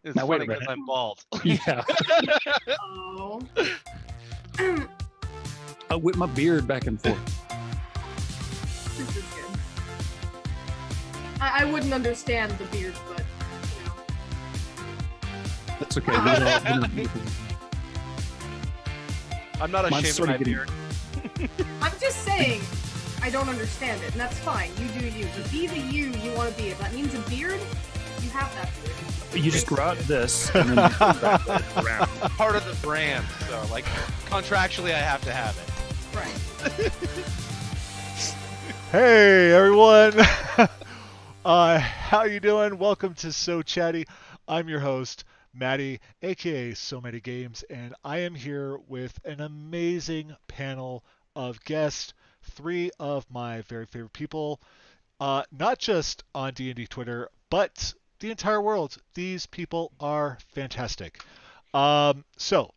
It's Now, wait a funny because minute. I'm bald. Yeah. Oh. I whip my beard back and forth. This is good. I wouldn't understand the beard, but you know. That's okay. We don't I'm not Mine's ashamed of sort my of getting- beard. I'm just saying, I don't understand it, and that's fine. You do you. But be the you want to be. If that means a beard, you have that beard. You just grow out this and then you put that around. Part of the brand, so like contractually I have to have it. Right. Hey everyone, how you doing? Welcome to So Chatty. I'm your host, Matty, aka So Many Games, and I am here with an amazing panel of guests, three of my very favorite people, not just on D&D Twitter, but the entire world. These people are fantastic. So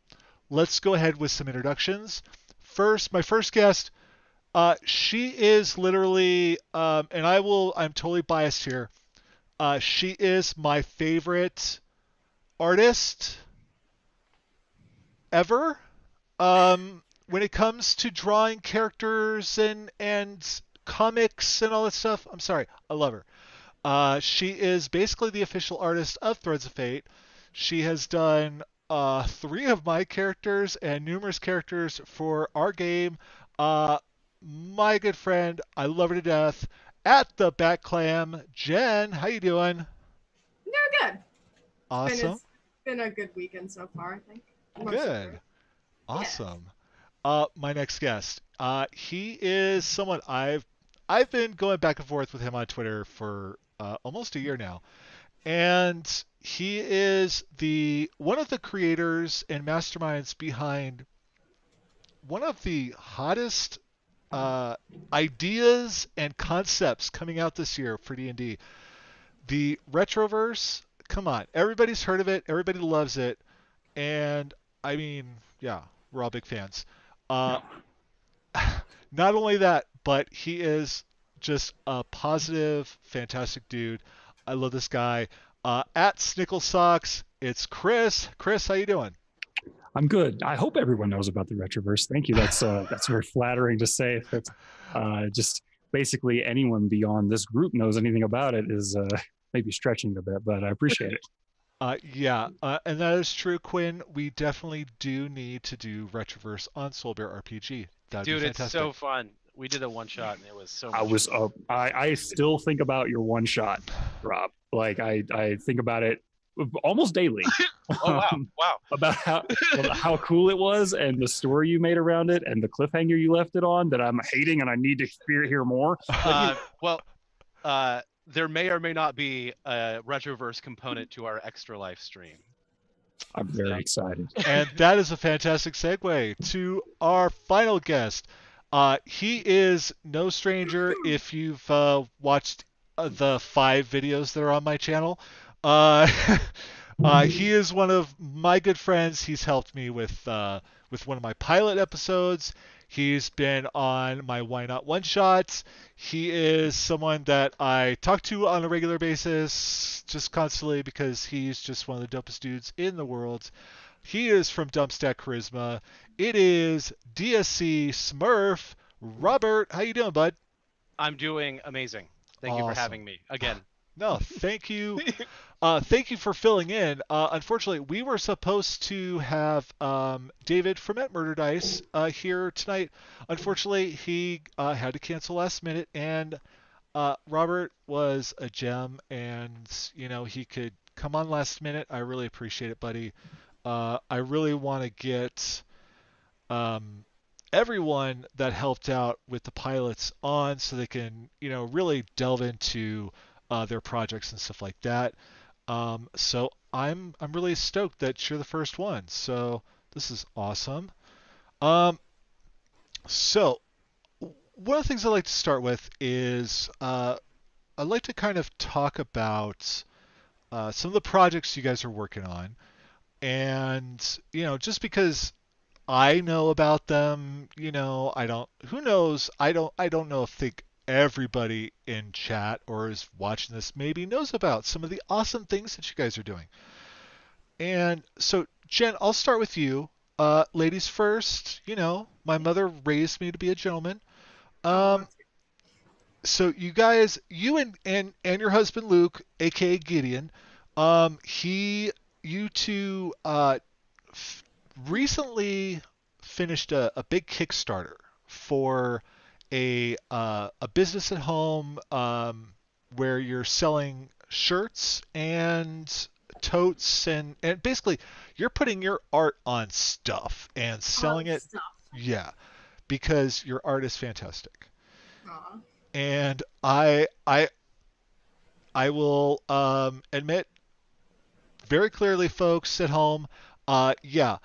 let's go ahead with some introductions. First, my first guest. She is literally, and I'm totally biased here. She is my favorite artist ever. When it comes to drawing characters and comics and all that stuff, I'm sorry, I love her. She is basically the official artist of Threads of Fate. She has done three of my characters and numerous characters for our game. My good friend, I love her to death. At the Bat Clam, Jen, how you doing? Yeah, good. Awesome. It's been a good weekend so far, I think. Good. Awesome. My next guest. He is someone I've been going back and forth with him on Twitter for almost a year now. And he is one of the creators and masterminds behind one of the hottest ideas and concepts coming out this year for D&D. The Retroverse, come on, everybody's heard of it, everybody loves it, and I mean, yeah, we're all big fans. Not only that, but he is just a positive, fantastic dude. I love this guy. At Snickle Socks, it's Chris. Chris, how you doing? I'm good. I hope everyone knows about the Retroverse. Thank you. That's very flattering to say. That's just basically anyone beyond this group knows anything about it is maybe stretching a bit, but I appreciate it. Yeah, and that is true, Quinn. We definitely do need to do Retroverse on Soulbear RPG. That'd Dude, be it's fantastic. so fun. We did a one shot and it was so much I was fun. I still think about your one shot, Rob. Like I think about it almost daily. Oh wow. About how cool it was and the story you made around it and the cliffhanger you left it on that I'm hating and I need to hear more. There may or may not be a Retroverse component to our Extra Life stream. I'm very excited. And that is a fantastic segue to our final guest. He is no stranger if you've watched the 5 videos that are on my channel. He is one of my good friends. He's helped me with one of my pilot episodes. He's been on my Why Not One Shots. He is someone that I talk to on a regular basis, just constantly, because he's just one of the dopest dudes in the world. He is from Dumpstack Charisma. It is DSC Smurf. Robert, how you doing, bud? I'm doing amazing. Thank you for having me again. No, thank you. Thank you for filling in. Unfortunately, we were supposed to have David from At Murder Dice here tonight. Unfortunately, he had to cancel last minute, and Robert was a gem, and he could come on last minute. I really appreciate it, buddy. I really want to get everyone that helped out with the pilots on so they can really delve into their projects and stuff like that. So I'm really stoked that you're the first one. So this is awesome. So one of the things I'd like to start with is I'd like to kind of talk about some of the projects you guys are working on, and just because I know about them, I don't. Who knows? I don't know if everybody in chat or is watching this maybe knows about some of the awesome things that you guys are doing. And so, Jen, I'll start with you. Ladies first. You know, my mother raised me to be a gentleman. Oh, So you guys, you and your husband Luke, aka Gideon, you two recently finished a big Kickstarter for a business at home where you're selling shirts and totes and basically you're putting your art on stuff and selling it. stuff. Yeah, because your art is fantastic. Aw. And I will admit very clearly, folks at home, yeah,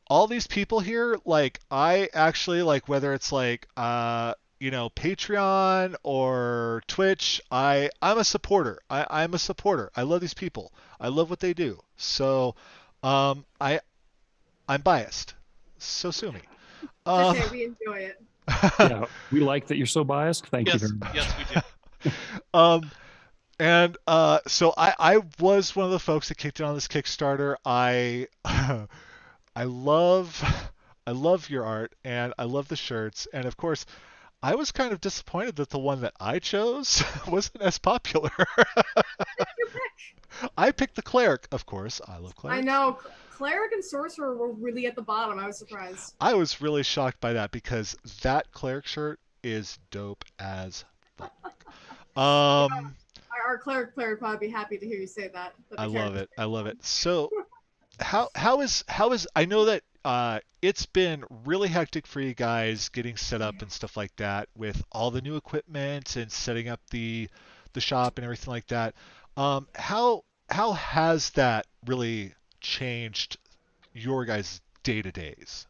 all these people here, like I actually like whether it's like Patreon or Twitch, I'm a supporter. I'm a supporter. I love these people. I love what they do. So I'm biased. So sue me. It's okay, we enjoy it. Yeah, we like that you're so biased. Thank you Yes, very much. yes, we do. And so I was one of the folks that kicked it on this Kickstarter. I I love your art and I love the shirts, and of course I was kind of disappointed that the one that I chose wasn't as popular. I picked the cleric, of course. I love cleric. I know. Cleric and Sorcerer were really at the bottom. I was surprised. I was really shocked by that because that cleric shirt is dope as fuck. Our cleric player would probably be happy to hear you say that. I love it. I love it. So how is I know that it's been really hectic for you guys getting set up and stuff like that with all the new equipment and setting up the shop and everything like that. How has that really changed your guys' day-to-days?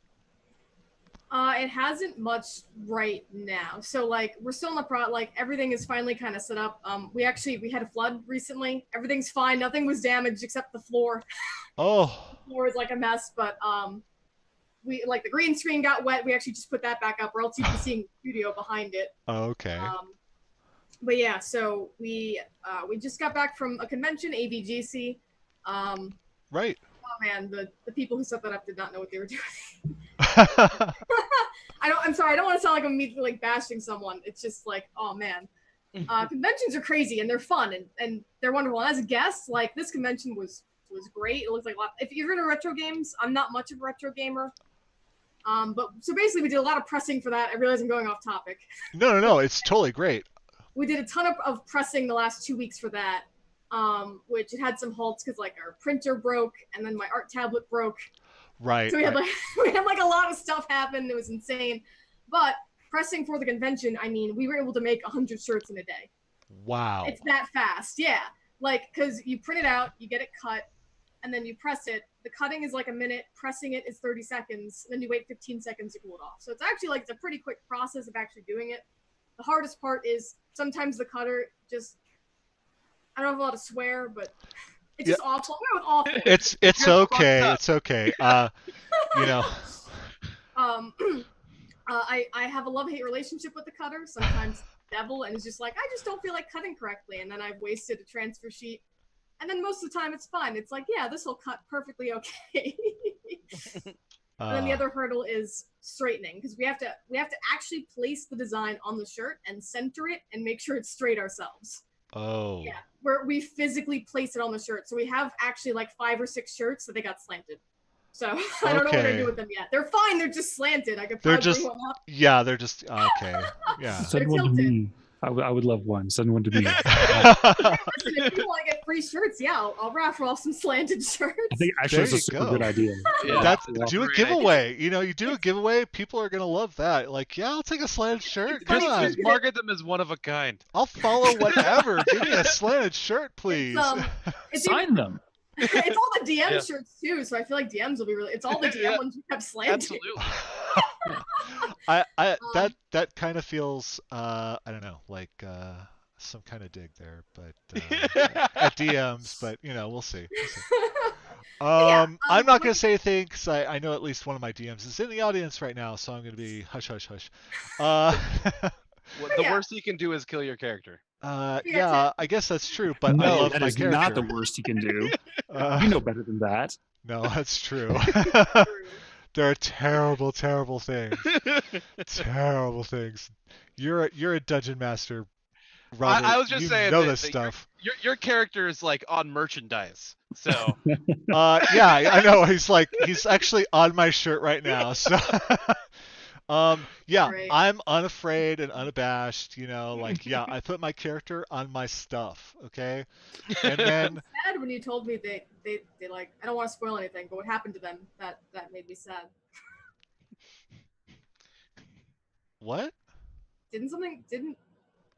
It hasn't much right now. So like we're still in the like everything is finally kind of set up. We had a flood recently. Everything's fine. Nothing was damaged except the floor. Oh. The floor is like a mess, but we like the green screen got wet. We actually just put that back up, or else you'd be seeing the studio behind it. Okay. But yeah, so we just got back from a convention, AVGC. Right. Oh man, the people who set that up did not know what they were doing. I'm sorry, I don't want to sound like I'm immediately like bashing someone. It's just like, oh man. Conventions are crazy and they're fun and they're wonderful. And as a guest, like this convention was great. It looks like a lot. If you're into retro games, I'm not much of a retro gamer. But so basically we did a lot of pressing for that. I realize I'm going off topic. No, it's totally great. We did a ton of pressing the last 2 weeks for that. Which it had some halts because like our printer broke and then my art tablet broke. Right. So we had like a lot of stuff happen. It was insane. But pressing for the convention, I mean, we were able to make 100 shirts in a day. Wow. It's that fast, yeah. Like, because you print it out, you get it cut, and then you press it. The cutting is like a minute, pressing it is 30 seconds, then you wait 15 seconds to cool it off. So it's actually like, it's a pretty quick process of actually doing it. The hardest part is sometimes the cutter just, I don't have a lot to swear, but it's just awful. It was awful. It's okay. It's okay. You know. I have a love-hate relationship with the cutter. Sometimes devil, and it's just like I just don't feel like cutting correctly, and then I've wasted a transfer sheet. And then most of the time it's fine. It's like, yeah, this will cut perfectly okay. And then the other hurdle is straightening because we have to actually place the design on the shirt and center it and make sure it's straight ourselves. Oh. Yeah, where we physically place it on the shirt. So we have actually like 5 or 6 shirts that they got slanted. So I don't know what I do with them yet. They're fine. They're just slanted. I could probably bring one up. Yeah, they're just okay. Yeah. Send one to me. I would love one. Send one to me. Listen, if you want to get free shirts, yeah, I'll raffle off some slanted shirts. I think actually it's a super good idea. Yeah, do a giveaway. You know, you do a giveaway, people are gonna love that. Like, yeah, I'll take a slanted shirt. Come on. Just market them as one of a kind. I'll follow whatever. Give me a slanted shirt, please. Sign them. It's all the DM shirts too, so I feel like DMs will be really. It's all the DM ones you have slanted. Absolutely. That kind of feels I don't know, like some kind of dig there, but at DMs, but you know, we'll see. I'm not gonna say anything because I know at least one of my DMs is in the audience right now, so I'm gonna be hush hush hush. What the yeah. worst he can do is kill your character. Yeah, I guess that's true, but I No, love that my is character. not the worst you can do. Uh, You know better than that. No, that's true. True. There are terrible, terrible things. Terrible things. You're a dungeon master, Robert. I was just you saying know that, this stuff. your character is like on merchandise. So Yeah, I know. He's actually on my shirt right now. So, yeah, Right. I'm unafraid and unabashed. Yeah, I put my character on my stuff. Okay, and then Sad when you told me they like, I don't want to spoil anything, but what happened to them, that made me sad. what? Didn't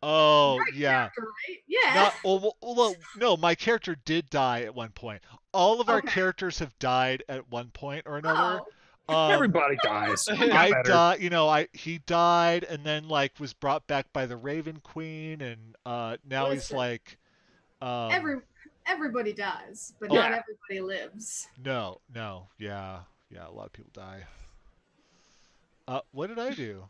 Oh, right yeah. character, right? Yeah. Not well, no, my character did die at one point. All of our Okay. characters have died at one point or another. Oh. Everybody dies. You got I better. died, he died and then was brought back by the Raven Queen, and now he's Listen. um Everybody dies, but Yeah. not everybody lives. no, yeah, a lot of people die. What did I do?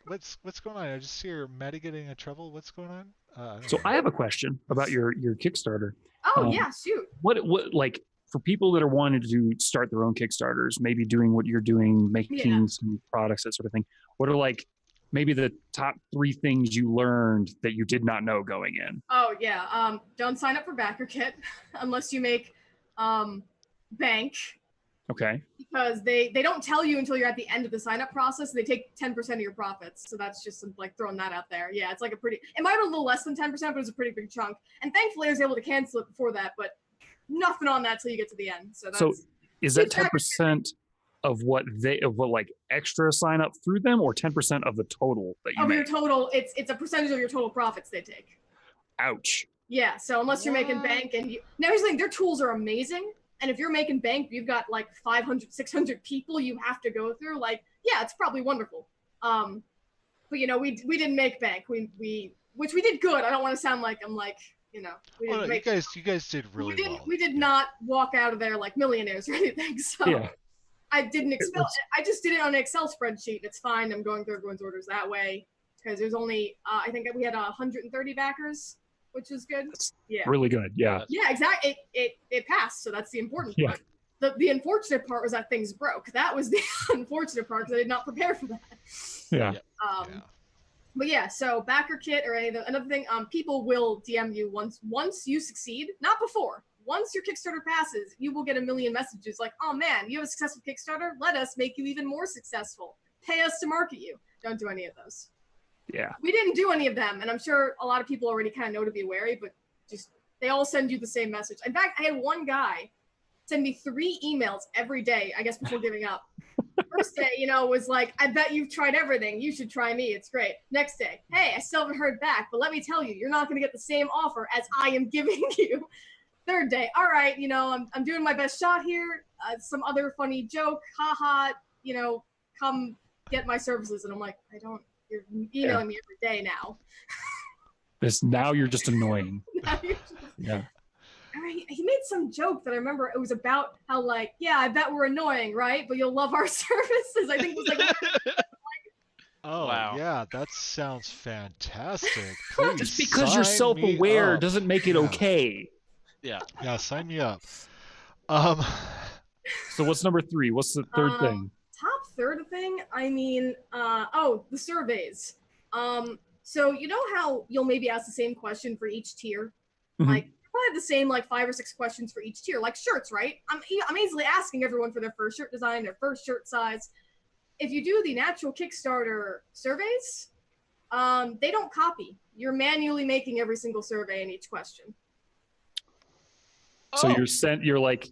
What's going on? I just hear Matty getting in trouble. What's going on? I don't So know. I have a question about your Kickstarter. Oh yeah, shoot. What like for people that are wanting to start their own Kickstarters, maybe doing what you're doing, making Yeah. some products, that sort of thing. What are like maybe the top 3 things you learned that you did not know going in? Oh yeah. Don't sign up for Backer Kit unless you make bank, Okay. because they don't tell you until you're at the end of the sign up process. They take 10% of your profits, so that's just like throwing that out there. Yeah, it's like it might have been a little less than 10%, but it was a pretty big chunk. And thankfully, I was able to cancel it before that, but nothing on that till you get to the end. So that's, So is that It's not- 10% of what like extra sign up through them, or 10% of the total that you of your make? total, it's a percentage of your total profits they take. Ouch. Yeah, so unless you're making bank, and now here's the thing, their tools are amazing. And if you're making bank, you've got like 500, 600 people you have to go through. Like, yeah, it's probably wonderful. But we didn't make bank. We which we did good. I don't want to sound like I'm like, we Oh, didn't no, make. you guys did really well. We did not walk out of there like millionaires or anything. So Yeah. I didn't expel. was- I just did it on an Excel spreadsheet. It's fine. I'm going through everyone's orders that way because there's only I think we had 130 backers, which is good. That's Yeah. really good. Yeah. Yeah, exactly. It passed, so that's the important Yeah. part. The unfortunate part was that things broke. That was the unfortunate part because I did not prepare for that. Yeah. Yeah. But yeah, so backer kit or another thing, people will DM you once you succeed, not before. Once your Kickstarter passes, you will get a million messages like, "Oh man, you have a successful Kickstarter. Let us make you even more successful. Pay us to market you." Don't do any of those. Yeah. We didn't do any of them, and I'm sure a lot of people already kind of know to be wary, but just they all send you the same message. In fact, I had one guy send me 3 emails every day, I guess, before giving up. First day, was like, "I bet you've tried everything. You should try me. It's great." Next day, "Hey, I still haven't heard back, but let me tell you, you're not going to get the same offer as I am giving you." Third day, "All right, I'm doing my best shot here. Some other funny joke, haha, come get my services." And I'm like, you're emailing me every day now. Now you're just annoying. Now you're just- Yeah. He made some joke that I remember. It was about how, like, yeah, I bet we're annoying, right? But you'll love our services. I think it was like, Oh, Wow. yeah, that sounds fantastic. Please Just because you're sign me self-aware up. doesn't make it Yeah. okay. Yeah. Yeah, sign me up. So what's number 3? What's the third thing? top third thing. I mean, the surveys. So you know how you'll maybe ask the same question for each tier, Mhm. like probably the same like 5 or 6 questions for each tier, like shirts, right? I'm easily asking everyone for their first shirt design, their first shirt size. If you do the natural Kickstarter surveys, they don't copy. You're manually making every single survey in each question. So Oh. you're like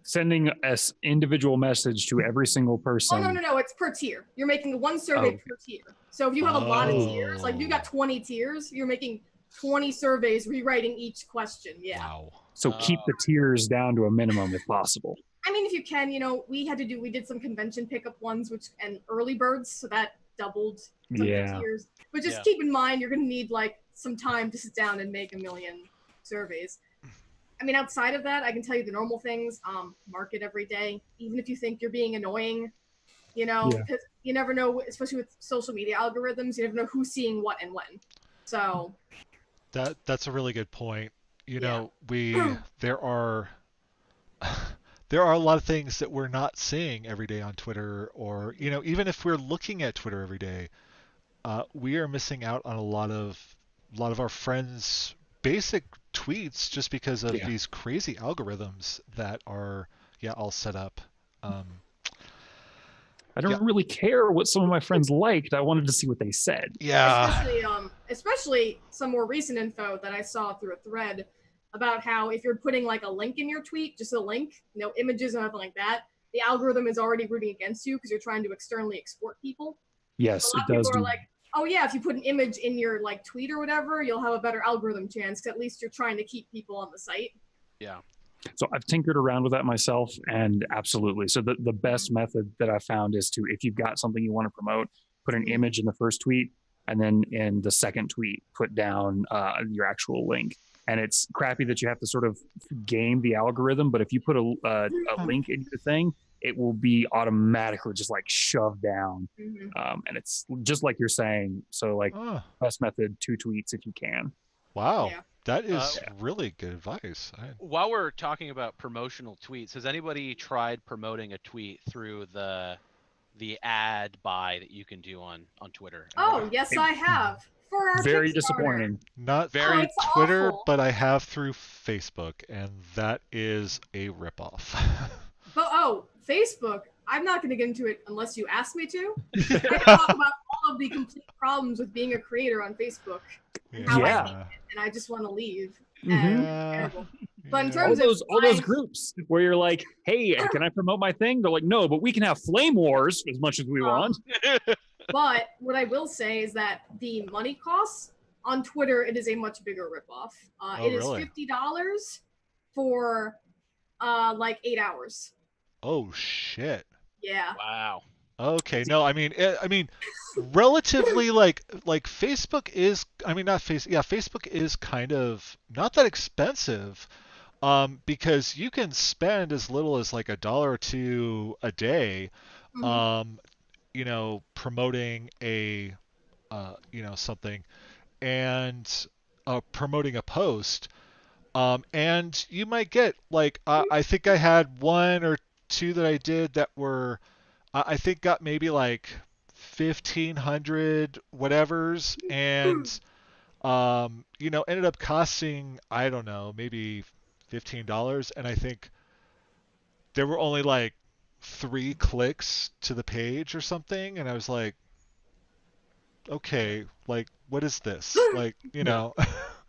sending us individual message to every single person. Oh no, it's per tier. You're making one survey per tier. So if you have a lot of tiers, like if you got 20 tiers, you're making 20 surveys, rewriting each question. Yeah. Wow. So keep the tiers down to a minimum if possible. I mean, if you can, we did some convention pickup ones, and early birds, so that doubled some of the Yeah. tiers. But just Yeah. keep in mind, you're going to need like some time to sit down and make a million surveys. I mean, outside of that, I can tell you the normal things. Market every day, even if you think you're being annoying. You know, Yeah. because you never know, especially with social media algorithms, you never know who's seeing what and when. So That's a really good point. You Yeah. know, there are there are a lot of things that we're not seeing every day on Twitter, or you know, even if we're looking at Twitter every day, we are missing out on a lot of our friends' basic tweets just because of Yeah. these crazy algorithms that are all set up. Um, I don't Yeah. really care what some of my friends liked. I wanted to see what they said. yeah, especially some more recent info that I saw through a thread about how if you're putting like a link in your tweet, just a link, no images or nothing like that, the algorithm is already rooting against you because you're trying to externally export people. Yes, So a lot it of does. people are like, oh yeah, if you put an image in your like tweet or whatever, you'll have a better algorithm chance because at least you're trying to keep people on the site. Yeah. So I've tinkered around with that myself, and absolutely. So the best method that I found is to, if you've got something you want to promote, put an image in the first tweet, and then in the second tweet, put down your actual link. And it's crappy that you have to sort of game the algorithm, but if you put a link in your thing, it will be automatically just like shoved down. And it's just like you're saying. So like oh, best method, 2 tweets if you can. wow, Yeah. that is really good advice. While we're talking about promotional tweets, has anybody tried promoting a tweet through the ad buy that you can do on Twitter? Oh yes, I have for our Very Kickstarter. disappointing. Not Very- through it's Twitter, awful. but I have through Facebook, and that is a ripoff. But Facebook, I'm not going to get into it unless you ask me to. I talk about all of the complete problems with being a creator on Facebook and how I Yeah. hate it, and I just want to leave. Mhm. And it's Yeah. terrible. But in Yeah. terms all those of groups where you're like, hey, can I promote my thing? They're like, no, but we can have flame wars as much as we want. but what I will say is that the money costs on Twitter, it is a much bigger ripoff. Oh, It is really? $50 for like 8 hours. Oh shit. Yeah. Wow. Okay, no, I mean, relatively like Facebook is, I mean, not face, yeah, Facebook is kind of not that expensive, because you can spend as little as like $1 or $2 a day, you know, promoting a, you know, something, and promoting a post, and you might get like, I think I had 1 or 2 that I did that were. I think got maybe like 1,500 whatevers, and you know, ended up costing, I don't know, maybe $15, and I think there were only like 3 clicks to the page or something, and I was like, okay, like what is this? Like, you know.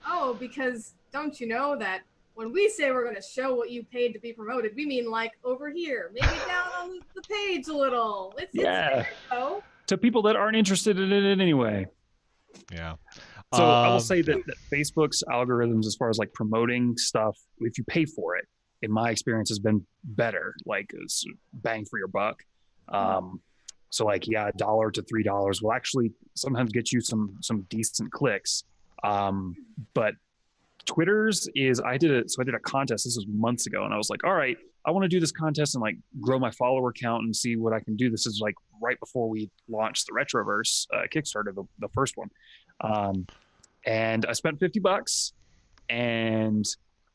Oh, because don't you know that when we say we're going to show what you paid to be promoted, we mean like over here, maybe down on the page a little. It's there, though. To people that aren't interested in it anyway. Yeah. So I will say that Facebook's algorithms, as far as like promoting stuff, if you pay for it, in my experience, has been better. Like it's bang for your buck. So like, yeah, $1 to $3 will actually sometimes get you some decent clicks. But Twitter's is, I did a contest. This was months ago, and I was like, all right, I want to do this contest and like grow my follower count and see what I can do. This is like right before we launched the Retroverse Kickstarter, the first one. And I spent $50, and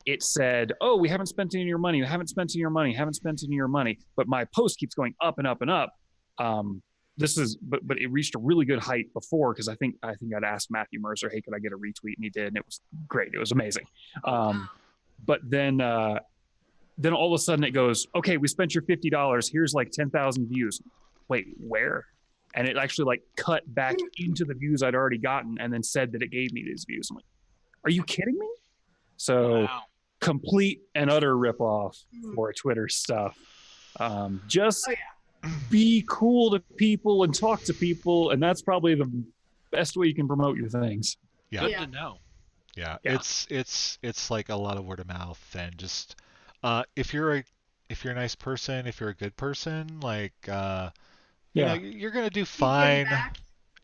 it said, oh, we haven't spent any of your money. You haven't spent any of your money. Haven't spent any of your money. But my post keeps going up and up and up. But it reached a really good height before, because I think I'd asked Matthew Mercer, hey, could I get a retweet? And he did, and it was great. It was amazing. But then all of a sudden it goes, okay, we spent your $50. Here's like 10,000 views. Wait, where? And it actually like cut back into the views I'd already gotten, and then said that it gave me these views. I'm like, are you kidding me? So complete and utter ripoff for Twitter stuff. Just be cool to people and talk to people, and that's probably the best way you can promote your things. Yeah. Good to know. Yeah. It's like a lot of word of mouth, and just if you're a nice person, if you're a good person, like you know, you're gonna do fine.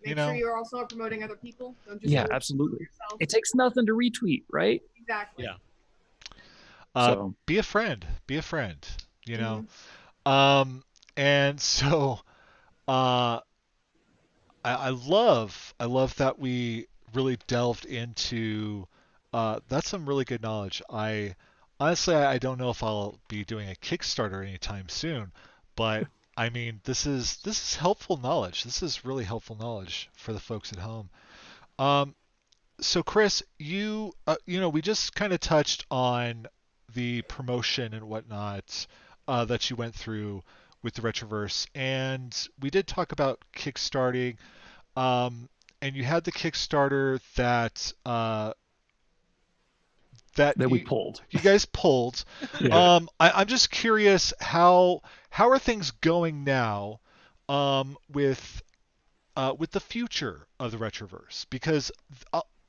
Make sure you're also promoting other people. Don't just absolutely. yourself. It takes nothing to retweet, right? Exactly. So be a friend. Be a friend. You know. And so Uh, I love that we really delved into. That's some really good knowledge. I honestly I don't know if I'll be doing a Kickstarter anytime soon, but I mean this is helpful knowledge. This is really helpful knowledge for the folks at home. Um, so Chris, we just kind of touched on the promotion and whatnot that you went through with the Retroverse, and we did talk about kickstarting. Um, and you had the Kickstarter that that we you pulled. you guys pulled. Yeah. I'm just curious how are things going now with the future of the Retroverse, because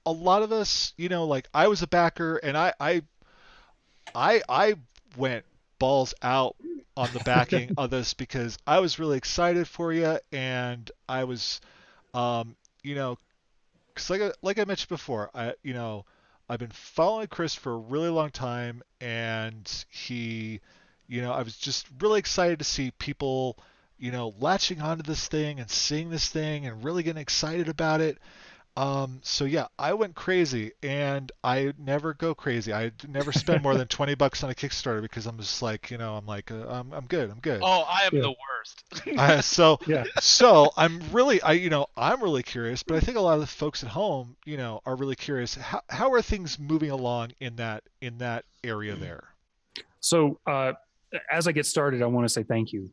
a lot of us, like I was a backer, and I went balls out on the backing of this because I was really excited for you, and I was, um, you know, because like I mentioned before, I've been following Chris for a really long time, and I was just really excited to see people, latching onto this thing and seeing this thing and really getting excited about it. So yeah, I went crazy, and I never go crazy. I never spend more than $20 on a Kickstarter because I'm just like, I'm like, I'm good, I'm good. Oh, I am Yeah. the worst. So Yeah. so I'm really curious, but I think a lot of the folks at home, are really curious. How are things moving along in that area there? So as I get started, I want to say thank you.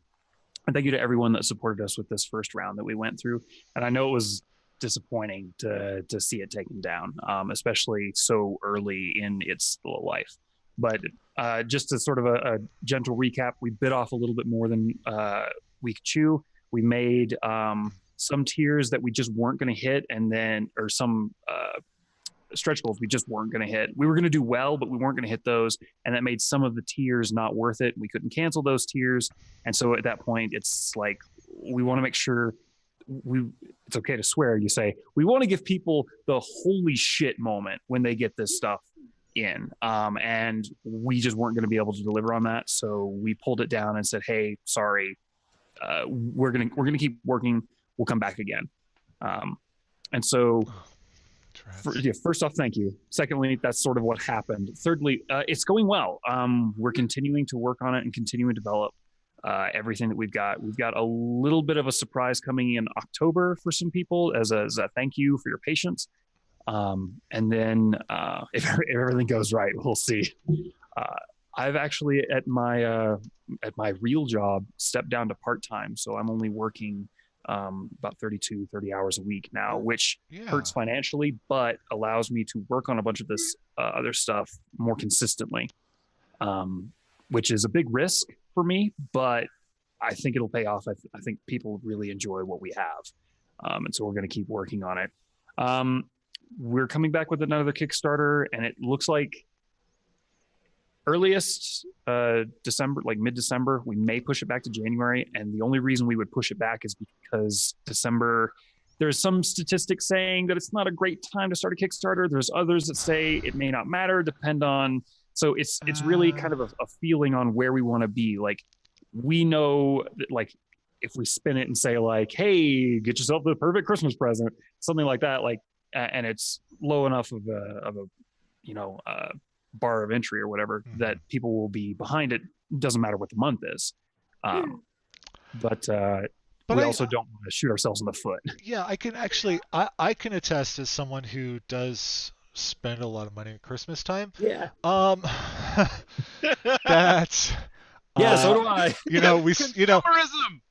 And thank you to everyone that supported us with this first round that we went through. And I know it was disappointing to see it taken down, especially so early in its life. But just as sort of a gentle recap, we bit off a little bit more than we could chew. We made some tiers that we just weren't going to hit, and then, or some stretch goals we just weren't going to hit. We were going to do well, but we weren't going to hit those, and that made some of the tiers not worth it. We couldn't cancel those tiers, and so at that point, it's like we want to make sure we. It's okay to swear. You say we want to give people the holy shit moment when they get this stuff in, and we just weren't going to be able to deliver on that. So we pulled it down and said, "Hey, sorry, we're gonna keep working. We'll come back again." And so first off, thank you. Secondly, that's sort of what happened. Thirdly, it's going well. We're continuing to work on it and continuing to develop everything that we've got. We've got a little bit of a surprise coming in October for some people as a thank you for your patience. And then if everything goes right, we'll see. I've actually at my real job stepped down to part-time, so I'm only working about 30 hours a week now, which hurts financially, but allows me to work on a bunch of this other stuff more consistently, which is a big risk for me, but I think it'll pay off. I think people really enjoy what we have, and so we're going to keep working on it. We're coming back with another Kickstarter, and it looks like earliest December, like mid-December. We may push it back to January, and the only reason we would push it back is because December, there's some statistics saying that it's not a great time to start a Kickstarter. There's others that say it may not matter, depend on. So it's really kind of a feeling on where we want to be. Like, we know that, like, if we spin it and say like, hey, get yourself the perfect Christmas present, something like that, like, and it's low enough of a bar of entry or whatever, that people will be behind it. Doesn't matter what the month is. But we also don't want to shoot ourselves in the foot. Yeah, I can attest as someone who does spend a lot of money at Christmas time. Yeah. That's so do I.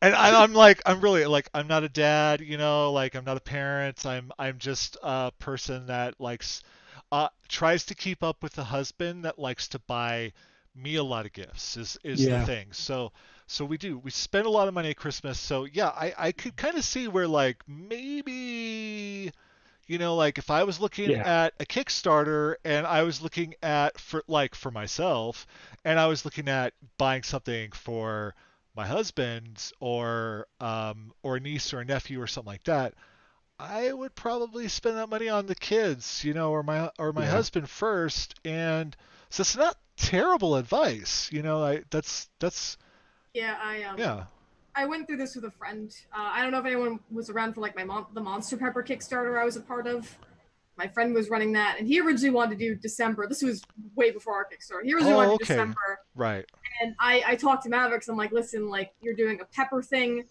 And I'm really like, I'm not a dad, like I'm not a parent. I'm just a person that likes tries to keep up with the husband that likes to buy me a lot of gifts is the thing. So we spend a lot of money at Christmas. So yeah, I could kind of see where, like, maybe, like if I was looking at a Kickstarter and I was looking at for myself, and I was looking at buying something for my husband or a niece or a nephew or something like that, I would probably spend that money on the kids, or my husband first. And so it's not terrible advice, that's yeah. yeah. I went through this with a friend. I don't know if anyone was around for like the Monster Pepper Kickstarter I was a part of. My friend was running that, and he originally wanted to do December. This was way before our Kickstarter. He originally wanted to do December. Right. And I talked to Mavericks. I'm like, listen, like you're doing a pepper thing.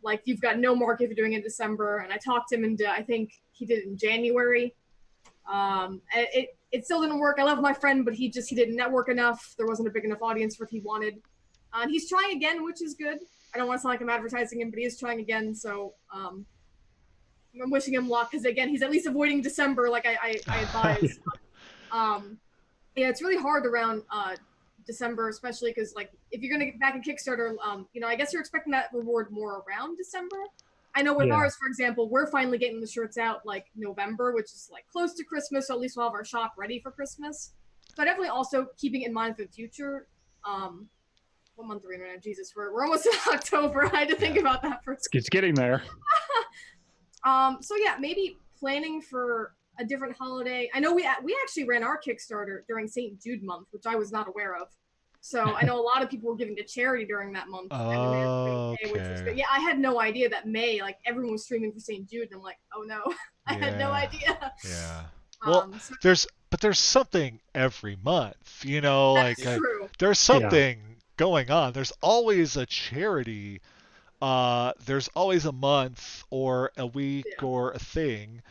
Like you've got no market for doing it in December. And I talked him into, I think he did it in January. It still didn't work. I love my friend, but he didn't network enough. There wasn't a big enough audience for what he wanted. And he's trying again, which is good. I don't want to sound like I'm advertising him, but he is trying again. So I'm wishing him luck because again, he's at least avoiding December, like I advised. Yeah, it's really hard around December, especially because like if you're gonna get back in Kickstarter, I guess you're expecting that reward more around December. I know with ours, for example, we're finally getting the shirts out like November, which is like close to Christmas, so at least we'll have our shop ready for Christmas. So definitely also keeping in mind for the future. What month are we in right now? Jesus, we're almost in October. I had to think about that for a second. It's getting there. So yeah, maybe planning for a different holiday. I know we actually ran our Kickstarter during St. Jude month, which I was not aware of. So I know a lot of people were giving to charity during that month. Oh, May, which was good. Yeah, I had no idea that May, like everyone was streaming for St. Jude, and I'm like, oh no, I had no idea. Yeah. Well, there's something every month, That's true. There's something going on. There's always a charity. There's always a month or a week or a thing.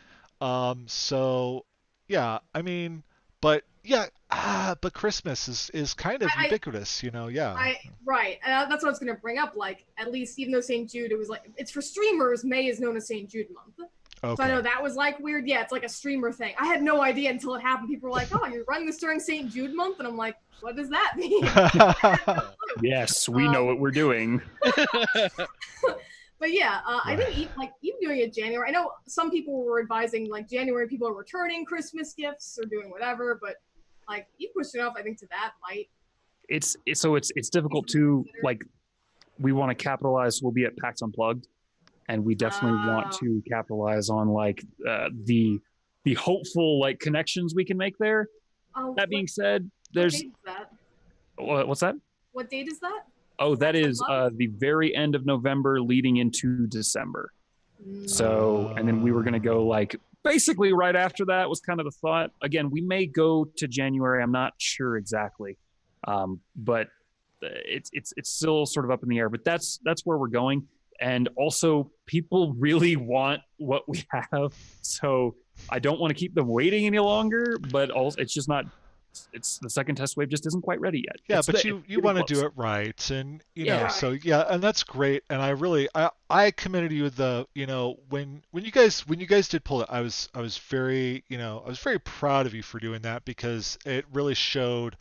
So yeah, I mean, but Christmas is kind of ubiquitous, Right, and that's what I was gonna bring up. Like, at least even though St. Jude, it was like it's for streamers. May is known as St. Jude month. Okay. So I know that was like weird. Yeah, it's like a streamer thing. I had no idea until it happened. People were like, "Oh, you're running this during St. Jude month," and I'm like, "What does that mean?" Yes, we know what we're doing. But yeah, I think even doing it January. I know some people were advising like January people are returning Christmas gifts or doing whatever, but like you pushed it off. I think to that might. It's difficult to like. We want to capitalize. We'll be at PAX Unplugged, and we definitely want to capitalize on like the hopeful like connections we can make there. That being said, there's what's that? What date is that? Oh, that is the very end of November leading into December. So, and then we were going to go like basically right after that was kind of the thought. Again, we may go to January. I'm not sure exactly. But it's still sort of up in the air, but that's where we're going. And also people really want what we have. So I don't want to keep them waiting any longer, but also it's just not, it's the second test wave just isn't quite ready yet. Yeah, but you want to do it right. And, so yeah, and that's great. And I commended you with the, when you guys did pull it, I was very, proud of you for doing that because it really showed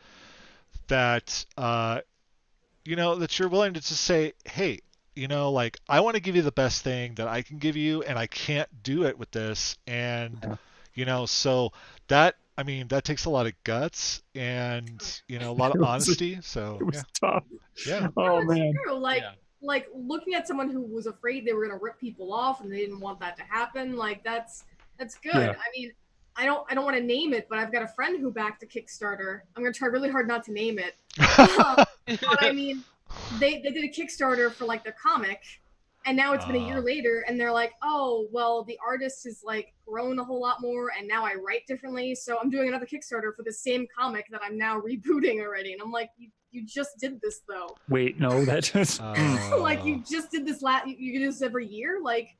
that, that you're willing to just say, hey, I want to give you the best thing that I can give you, and I can't do it with this. And, so that, that takes a lot of guts and, a lot of honesty. So it was tough. Yeah. Oh, man. True. Like looking at someone who was afraid they were going to rip people off and they didn't want that to happen. Like that's good. Yeah. I don't want to name it, but I've got a friend who backed a Kickstarter. I'm going to try really hard not to name it. But they did a Kickstarter for like their comic, and now it's been a year later, and they're like, oh, well, the artist has like grown a whole lot more, and now I write differently, so I'm doing another Kickstarter for the same comic that I'm now rebooting already. And I'm like, you just did this though. Wait, no, that just like you just did this you do this every year, like.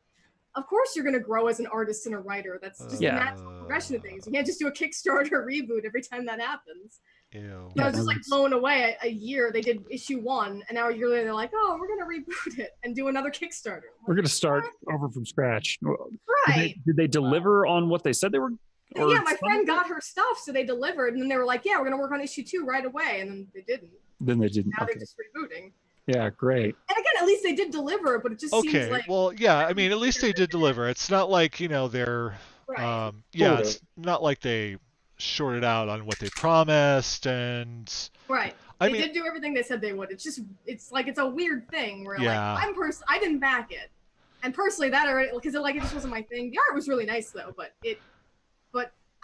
Of course you're going to grow as an artist and a writer. That's just a natural progression of things. You can't just do a Kickstarter reboot every time that happens. Ew. So I was just like blown away. A year, they did issue 1, and now a year later they're like, oh, we're going to reboot it and do another Kickstarter. We're going to start over from scratch. Right. Did they deliver on what they said they were? Yeah, my friend got her stuff, so they delivered, and then they were like, yeah, we're going to work on issue 2 right away, and then they didn't. Then they didn't. Now they're just rebooting. Yeah, great. And again, at least they did deliver, but it just seems like... well, yeah, at least they did deliver. It's not like, they're... Right. it's not like they shorted out on what they promised, and... Right. They did do everything they said they would. It's just, it's a weird thing where, I didn't back it. And personally, that already, because it just wasn't my thing. The art was really nice, though, but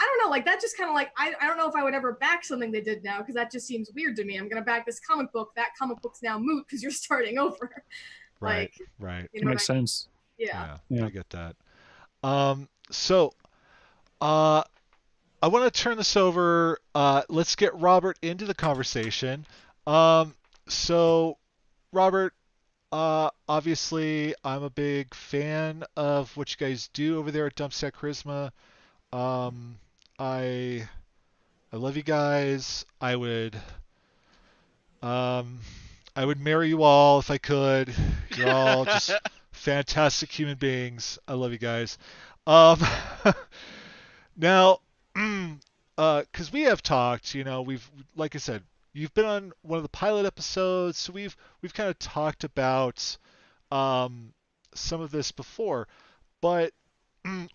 I don't know, like that just kind of like I don't know if I would ever back something they did now because that just seems weird to me. I'm gonna back this comic book. That comic book's now moot because you're starting over. Right, Like, right. you It know makes what I mean? sense. Yeah. Yeah, I get that. So uh, I want to turn this over. Let's get Robert into the conversation. So Robert, obviously, I'm a big fan of what you guys do over there at Dumpstat Charisma. Um, I I love you guys. Um, I would marry you all if I could. You're all just fantastic human beings. I love you guys. Um, now, because we have talked, we've, like I said, you've been on one of the pilot episodes, so we've kind of talked about um, some of this before. But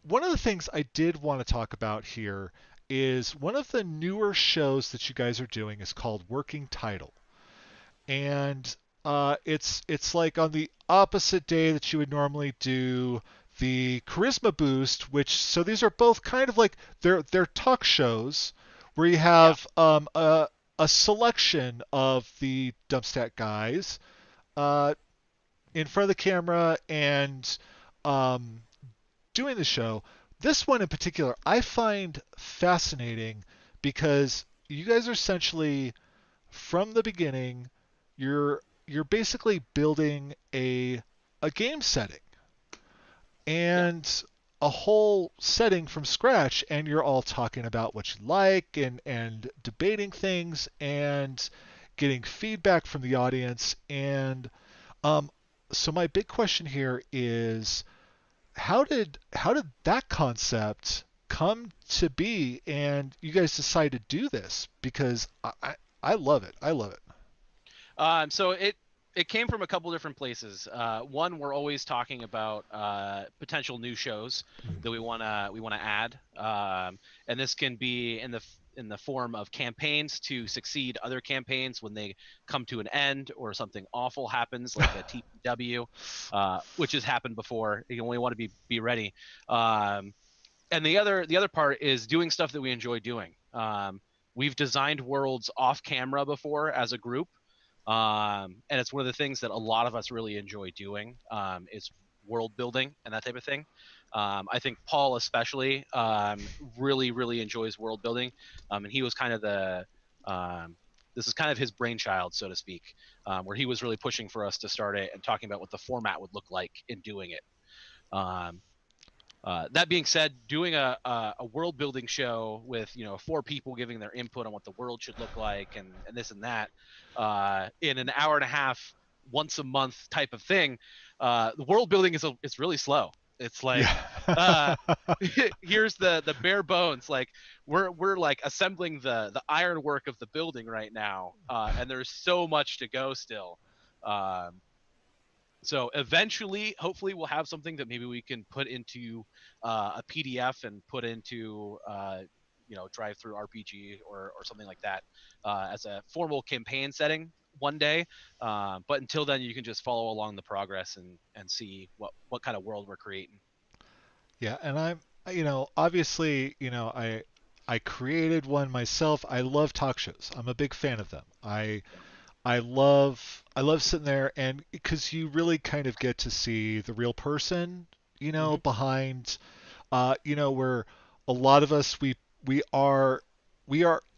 one of the things I did want to talk about here is one of the newer shows that you guys are doing is called Working Title, and it's like on the opposite day that you would normally do the Charisma Boost, which so these are both kind of like they're talk shows where you Yeah. have a selection of the Dumpstat guys uh, in front of the camera and um, doing the show. This one in particular, I find fascinating because you guys are essentially from the beginning, you're basically building a game setting Yeah. and a whole setting from scratch, and you're all talking about what you like and debating things and getting feedback from the audience. And um, so my big question here is how did that concept come to be, and you guys decide to do this? Because I love it. I love it. So it came from a couple different places. One, we're always talking about potential new shows that we wanna add, and this can be in the form of campaigns to succeed other campaigns when they come to an end or something awful happens, like a TPW, which has happened before. You only want to be ready. And the other part is doing stuff that we enjoy doing. We've designed worlds off camera before as a group, and it's one of the things that a lot of us really enjoy doing, is world building and that type of thing. I think Paul especially really enjoys world building, and he was kind of the this is kind of his brainchild, so to speak, where he was really pushing for us to start it and talking about what the format would look like in doing it. Um, that being said, doing a world building show with 4 people giving their input on what the world should look like and this and that, in an hour and a half once a month type of thing, the world building it's really slow. It's like, Yeah. uh, here's the bare bones. Like we're like assembling the ironwork of the building right now, and there's so much to go still. Um, so eventually, hopefully, we'll have something that maybe we can put into a PDF and put into drive through RPG or something like that, as a formal campaign setting one day. But until then, you can just follow along the progress and see what kind of world we're creating. Yeah, and obviously, I created one myself. I love talk shows. I'm a big fan of them. I love sitting there, and because you really kind of get to see the real person, Hmm. behind, where a lot of us we are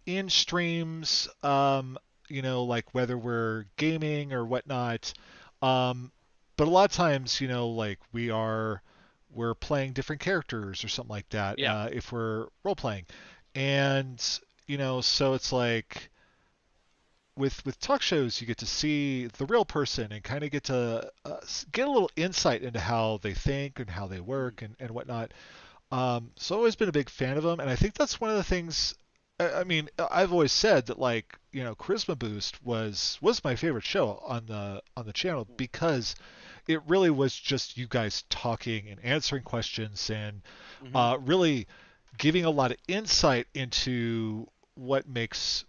in streams, like whether we're gaming or whatnot, um, but a lot of times, like we're playing different characters or something like that, Yeah. if we're role playing, and so it's like with talk shows, you get to see the real person and kind of get to get a little insight into how they think and how they Mhm. work and whatnot. So I've always been a big fan of them, and I think that's one of the things. I mean, I've always said that, like, Charisma Boost was my favorite show on the channel because it really was just you guys talking and answering questions and Hmm. really giving a lot of insight into what makes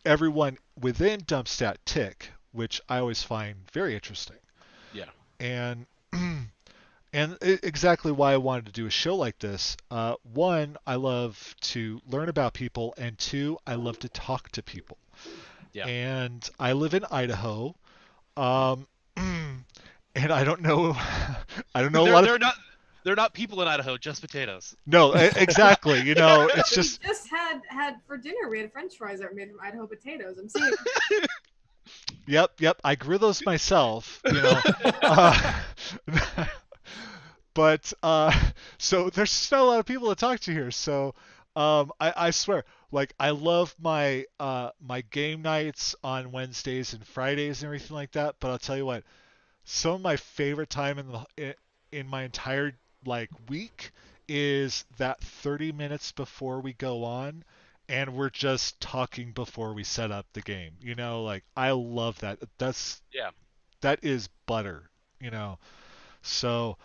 everyone within Dumpstat tick, which I always find very interesting. Yeah. And And exactly why I wanted to do a show like this. One, I love to learn about people, and two, I love to talk to people. Yeah. And I live in Idaho, um, and I don't know, I don't know a lot of. They're not people in Idaho, just potatoes. No, exactly. You know, it's just. We just had for dinner. We had French fries that were made from Idaho potatoes. I'm seeing. Yep. I grew those myself. You know. But so there's just not a lot of people to talk to here. So I swear, like I love my my game nights on Wednesdays and Fridays and everything like that. But I'll tell you what, some of my favorite time in my entire like week is that 30 minutes before we go on, and we're just talking before we set up the game. You know, like I love that. That is butter. You know, so.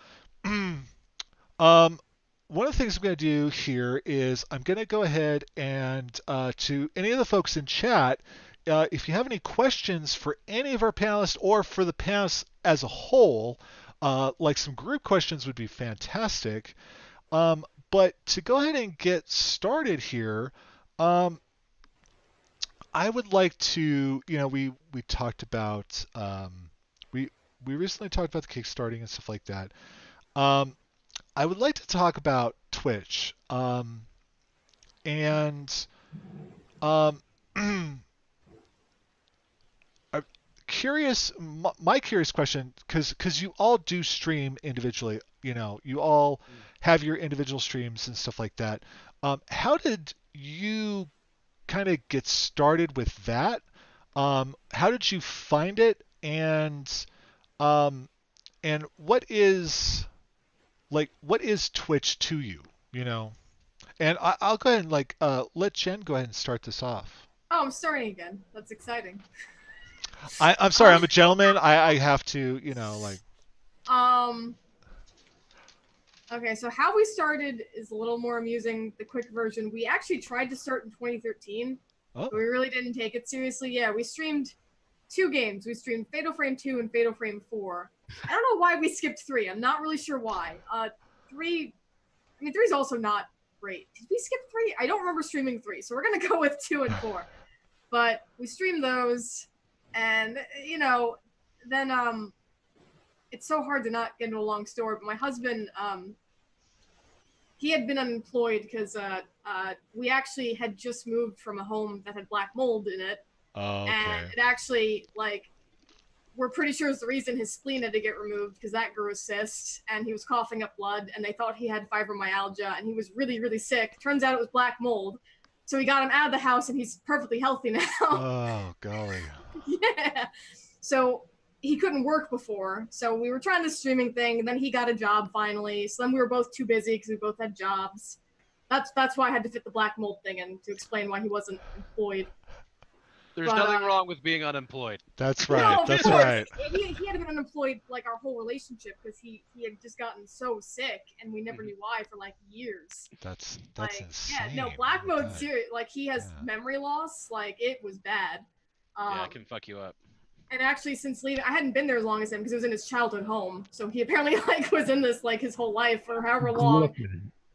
Um, one of the things I'm going to do here is I'm going to go ahead and to any of the folks in chat, if you have any questions for any of our panelists or for the panelists as a whole, like some group questions would be fantastic. But to go ahead and get started here, I would like to, you know, we talked about we we recently talked about the kickstarting and stuff like that. I would like to talk about Twitch. And I'm curious, my curious question, because you all do stream individually, you know, you all have your individual streams and stuff like that. How did you kind of get started with that? How did you find it? Um, and what is Twitch to you? You know? And I'll go ahead and let Jen go ahead and start this off. Oh, I'm starting again. That's exciting. I'm sorry, I'm a gentleman. I have to, you know, like. Okay, so how we started is a little more amusing. The quick version. We actually tried to start in 2013, but we really didn't take it seriously. Yeah, we streamed 2 games. We streamed Fatal Frame 2 and Fatal Frame 4. I don't know why we skipped 3. I'm not really sure why. 3 is also not great. Did we skip 3? I don't remember streaming 3, so we're gonna go with 2 and 4. But we streamed those, and you know, then it's so hard to not get into a long story. But my husband, he had been unemployed because we actually had just moved from a home that had black mold in it, and it actually we're pretty sure is the reason his spleen had to get removed, because that grew a cyst and he was coughing up blood and they thought he had fibromyalgia and he was really, really sick. Turns out it was black mold. So we got him out of the house and he's perfectly healthy now. Oh, golly. Yeah. So he couldn't work before. So we were trying this streaming thing, and then he got a job finally. So then we were both too busy because we both had jobs. That's why I had to fit the black mold thing in to explain why he wasn't employed. There's nothing wrong with being unemployed. That's right. No, that's right. He had been unemployed like our whole relationship because he had just gotten so sick, and we never knew why for like years. That's insane. Yeah, no, black mode serious. Like he has memory loss. Like it was bad. Yeah, it can fuck you up. And actually, since leaving, I hadn't been there as long as him because it was in his childhood home. So he apparently was in this his whole life for however long.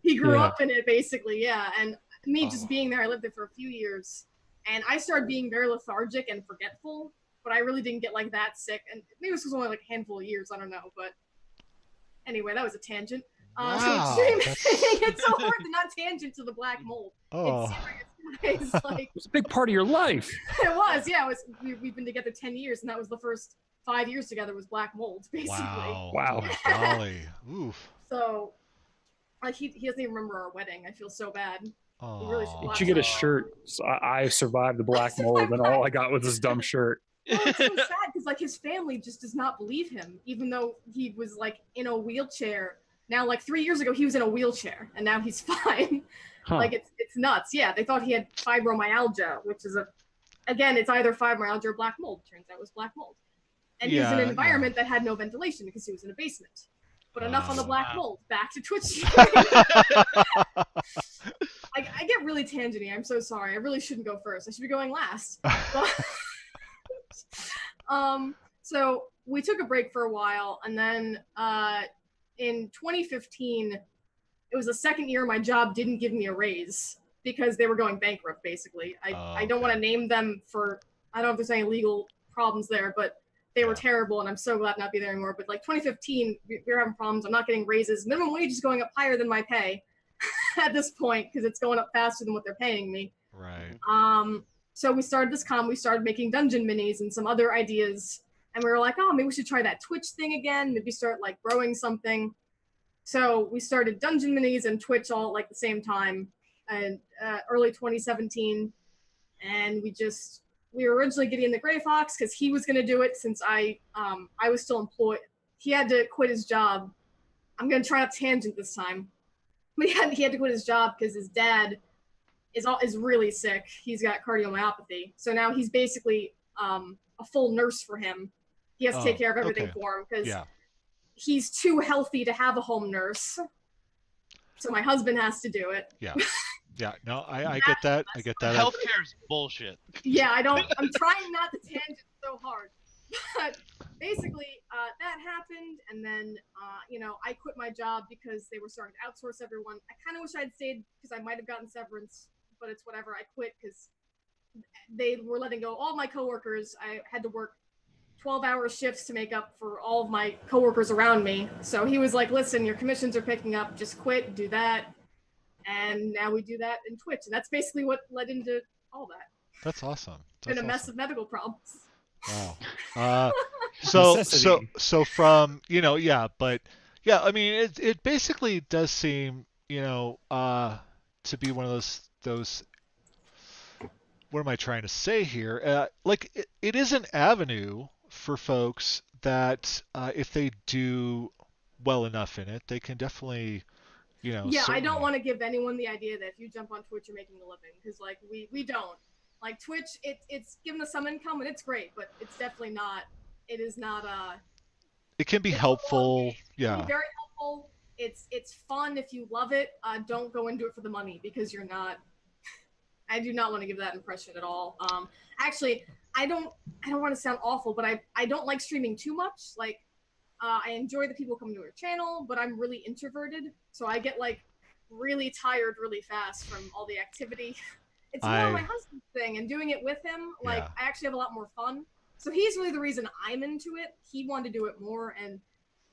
He grew up in it, basically. Yeah, and me just being there, I lived there for a few years. And I started being very lethargic and forgetful, but I really didn't get that sick. And maybe this was only a handful of years, I don't know. But anyway, that was a tangent. Wow, it's so hard to not tangent to the black mold. Oh. It's serious. It's a big part of your life. It was, yeah. We've been together 10 years, and that was the first 5 years together was black mold, basically. Wow. Golly. Oof. So, he doesn't even remember our wedding. I feel so bad. Really should get a shirt. So I survived the black mold, and all I got was this dumb shirt. Well, it's so sad because his family just does not believe him, even though he was in a wheelchair. Now, 3 years ago, he was in a wheelchair, and now he's fine. Huh. It's nuts. Yeah, they thought he had fibromyalgia, which is again, it's either fibromyalgia or black mold. Turns out it was black mold, and he was in an environment that had no ventilation because he was in a basement. But enough on the black mold. Back to Twitch. I get really tangenty. I'm so sorry. I really shouldn't go first. I should be going last. So we took a break for a while, and then in 2015, it was the second year my job didn't give me a raise because they were going bankrupt, basically. I don't want to name them for, I don't know if there's any legal problems there, but they were terrible, and I'm so glad not to be there anymore. But like 2015, we were having problems. I'm not getting raises. Minimum wage is going up higher than my pay at this point because it's going up faster than what they're paying me. Right. So we started this we started making dungeon minis and some other ideas, and we were like, oh, maybe we should try that Twitch thing again. Maybe start like growing something. So we started Dungeon Minis and Twitch all at like the same time, and early 2017. And we were originally getting the Gray Fox because he was going to do it since I was still employed. He had to quit his job. I'm going to try not to tangent this time. But he had to quit his job because his dad is really sick. He's got cardiomyopathy. So now he's basically a full nurse for him. He has to take care of everything for him because he's too healthy to have a home nurse. So my husband has to do it. Yeah. Yeah. No, I get that. I get that. Healthcare is bullshit. Yeah, I'm trying not to tangent so hard. But basically, that happened, and then, I quit my job because they were starting to outsource everyone. I kind of wish I'd stayed because I might have gotten severance, but it's whatever. I quit because they were letting go all my coworkers. I had to work 12-hour shifts to make up for all of my coworkers around me. So he was like, listen, your commissions are picking up, just quit, do that. And now we do that in Twitch. And that's basically what led into all that. That's awesome. Been a mess of medical problems. Wow. So from, I mean, it basically does seem, to be one of those, what am I trying to say here? It is an avenue for folks that if they do well enough in it, they can definitely, Yeah, certainly... I don't want to give anyone the idea that if you jump on Twitch, you're making a living, because like we don't. Like Twitch, it's given us some income and it's great, but it's definitely not. It is not It can be helpful. Yeah. It can be very helpful. It's fun if you love it. Don't go into it for the money because you're not. I do not want to give that impression at all. Actually, I don't want to sound awful, but I don't like streaming too much. Like, I enjoy the people coming to our channel, but I'm really introverted, so I get like really tired really fast from all the activity. It's more my husband's thing, and doing it with him, like, I actually have a lot more fun. So he's really the reason I'm into it. He wanted to do it more, and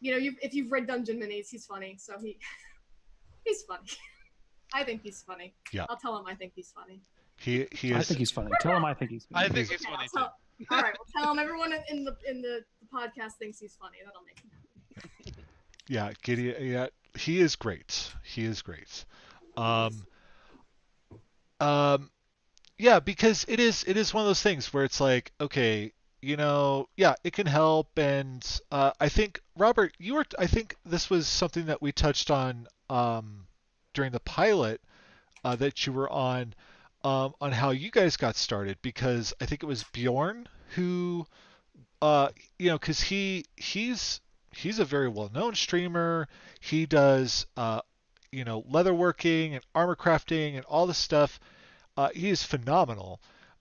if you've read Dungeon Minis, he's funny. So he's funny. I think he's funny. Yeah. I'll tell him I think he's funny. He is. I think he's funny. Tell him I think he's funny. I think he's funny too. All right, we'll tell him everyone in the podcast thinks he's funny. That'll make him happy. Yeah, Giddy. Yeah, he is great. He is great. Yeah, because it is one of those things where it's like, okay, it can help, and I think Robert, I think this was something that we touched on during the pilot that you were on how you guys got started, because I think it was Bjorn who, because he's a very well-known streamer. He does leatherworking and armor crafting and all this stuff. He is phenomenal,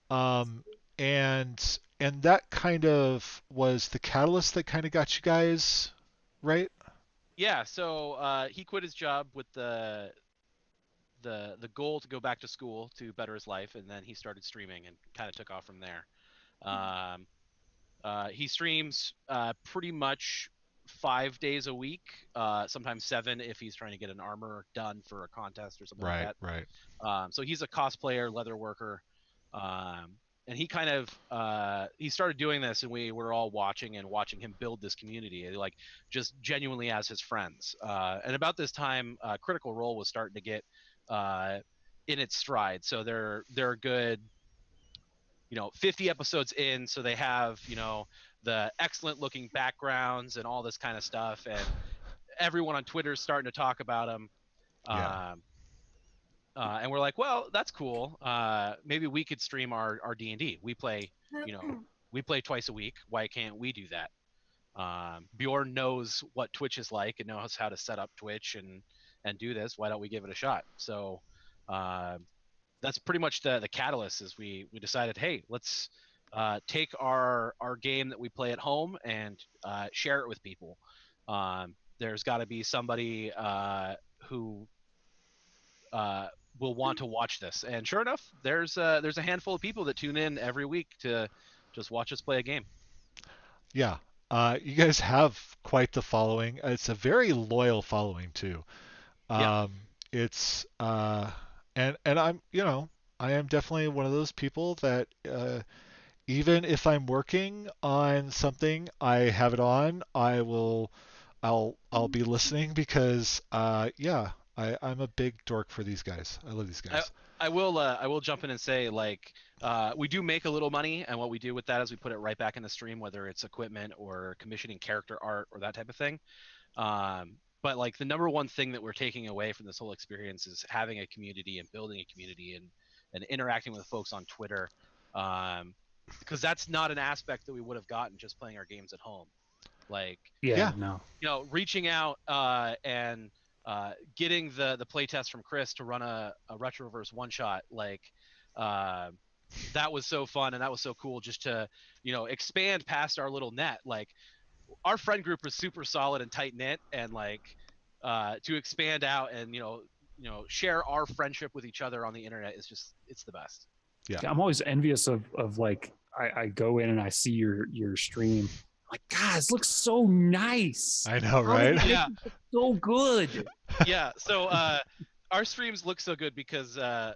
and that kind of was the catalyst that kind of got you guys, right? Yeah. So he quit his job with the goal to go back to school to better his life, and then he started streaming and kind of took off from there. He streams pretty much 5 days a week, sometimes 7 if he's trying to get an armor done for a contest or something like that. Right. So he's a cosplayer, leather worker, and he kind of he started doing this, and we were all watching him build this community, like just genuinely as his friends. And about this time, Critical Role was starting to get in its stride. So they're a good 50 episodes in, so they have the excellent looking backgrounds and all this kind of stuff, and everyone on Twitter is starting to talk about them. And we're like, well, that's cool. Maybe we could stream our D&D. We play twice a week. Why can't we do that? Bjorn knows what Twitch is like and knows how to set up Twitch and do this. Why don't we give it a shot? So that's pretty much the catalyst. Is we decided, hey, let's take our game that we play at home and share it with people. there's got to be somebody who will want to watch this. And sure enough, there's a handful of people that tune in every week to just watch us play a game. Yeah. You guys have quite the following. It's a very loyal following too. Yeah. It's and I'm, I am definitely one of those people that even if I'm working on something, I have it on. I'll be listening because yeah, I'm a big dork for these guys. I love these guys. I will jump in and say, like, we do make a little money, and what we do with that is we put it right back in the stream, whether it's equipment or commissioning character art or that type of thing. But like the number one thing that we're taking away from this whole experience is having a community and building a community and interacting with folks on Twitter, because that's not an aspect that we would have gotten just playing our games at home. Like, Yeah. No. Reaching out and getting the playtest from Chris to run a Retroverse one shot, like that was so fun and that was so cool, just to expand past our little net. Like, our friend group was super solid and tight knit, and like to expand out and share our friendship with each other on the internet is just, it's the best. Yeah. I'm always envious of like I go in and I see your stream. Like, God, this looks so nice. I know, right? Yeah. So good. Yeah. So our streams look so good because the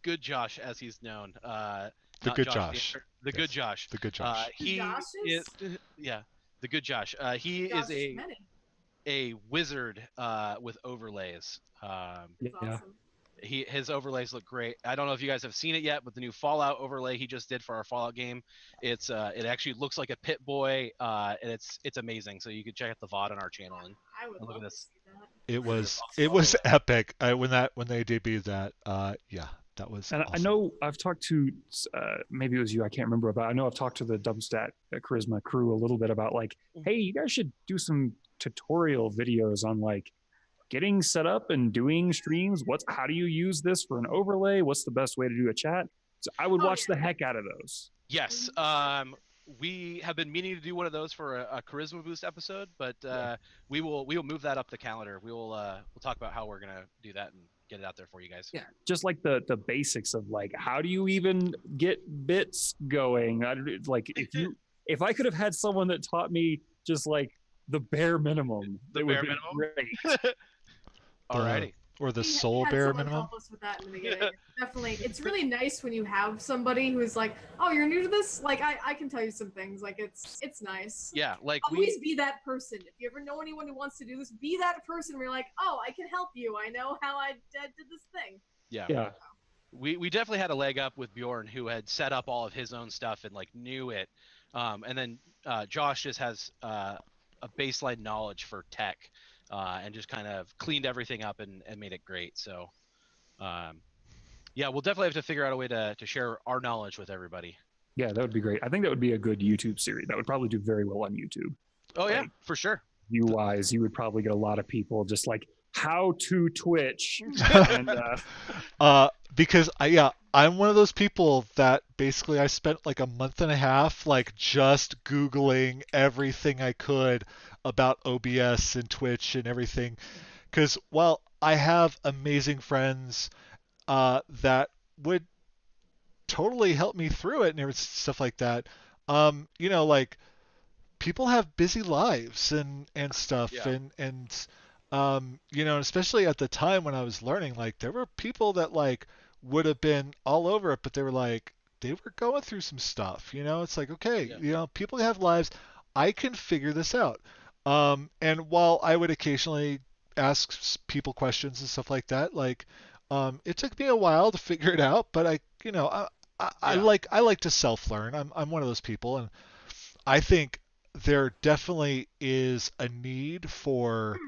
good Josh, as he's known, The good Josh. The good Josh. The good Josh. He is, yeah, the good Josh. He Josh is Matty. a wizard with overlays. That's Yeah. awesome. His overlays look great. I don't know if you guys have seen it yet, but the new Fallout overlay he just did for our Fallout game, it actually looks like a Pit Boy, and it's amazing. So you can check out the VOD on our channel and I would look love at to this. see that. It was epic when they debuted that. Yeah, that was. And awesome. I know I've talked to maybe it was you, I can't remember, but I know I've talked to the Dubstat Charisma crew a little bit about like, hey, you guys should do some tutorial videos on like getting set up and doing streams. How do you use this for an overlay? What's the best way to do a chat? So I would watch the heck out of those. Yes. We have been meaning to do one of those for a Charisma Boost episode, but we will move that up the calendar. we'll talk about how we're gonna do that and get it out there for you guys. Yeah, just like the basics of like, how do you even get bits going? Like if I could have had someone that taught me just like the bare minimum, The it would bare be minimum? Great. Alrighty. Or the We soul had bear someone minimum. help us with that in the beginning. Definitely, it's really nice when you have somebody who's like, "Oh, you're new to this? Like, I can tell you some things. Like, it's nice." Yeah, like Always be that person. If you ever know anyone who wants to do this, be that person where you're like, "Oh, I can help you. I know how I did this thing." yeah. We definitely had a leg up with Bjorn, who had set up all of his own stuff and like knew it. And then Josh just has a baseline knowledge for tech, and just kind of cleaned everything up and made it great. So yeah, we'll definitely have to figure out a way to share our knowledge with everybody. Yeah, that would be great. I think that would be a good YouTube series. That would probably do very well on YouTube. Oh yeah, Like, for sure. View-wise, you would probably get a lot of people just like how to Twitch. And, because I'm one of those people that basically I spent like a month and a half like just Googling everything I could about OBS and Twitch and everything. Because while I have amazing friends that would totally help me through it and stuff like that, like people have busy lives and stuff, Yeah. and especially at the time when I was learning, like there were people that like would have been all over it, but they were going through some stuff. It's like, okay, people have lives. I can figure this out. And while I would occasionally ask people questions and stuff like that, like it took me a while to figure it out, but I like to self-learn. I'm one of those people, and I think there definitely is a need for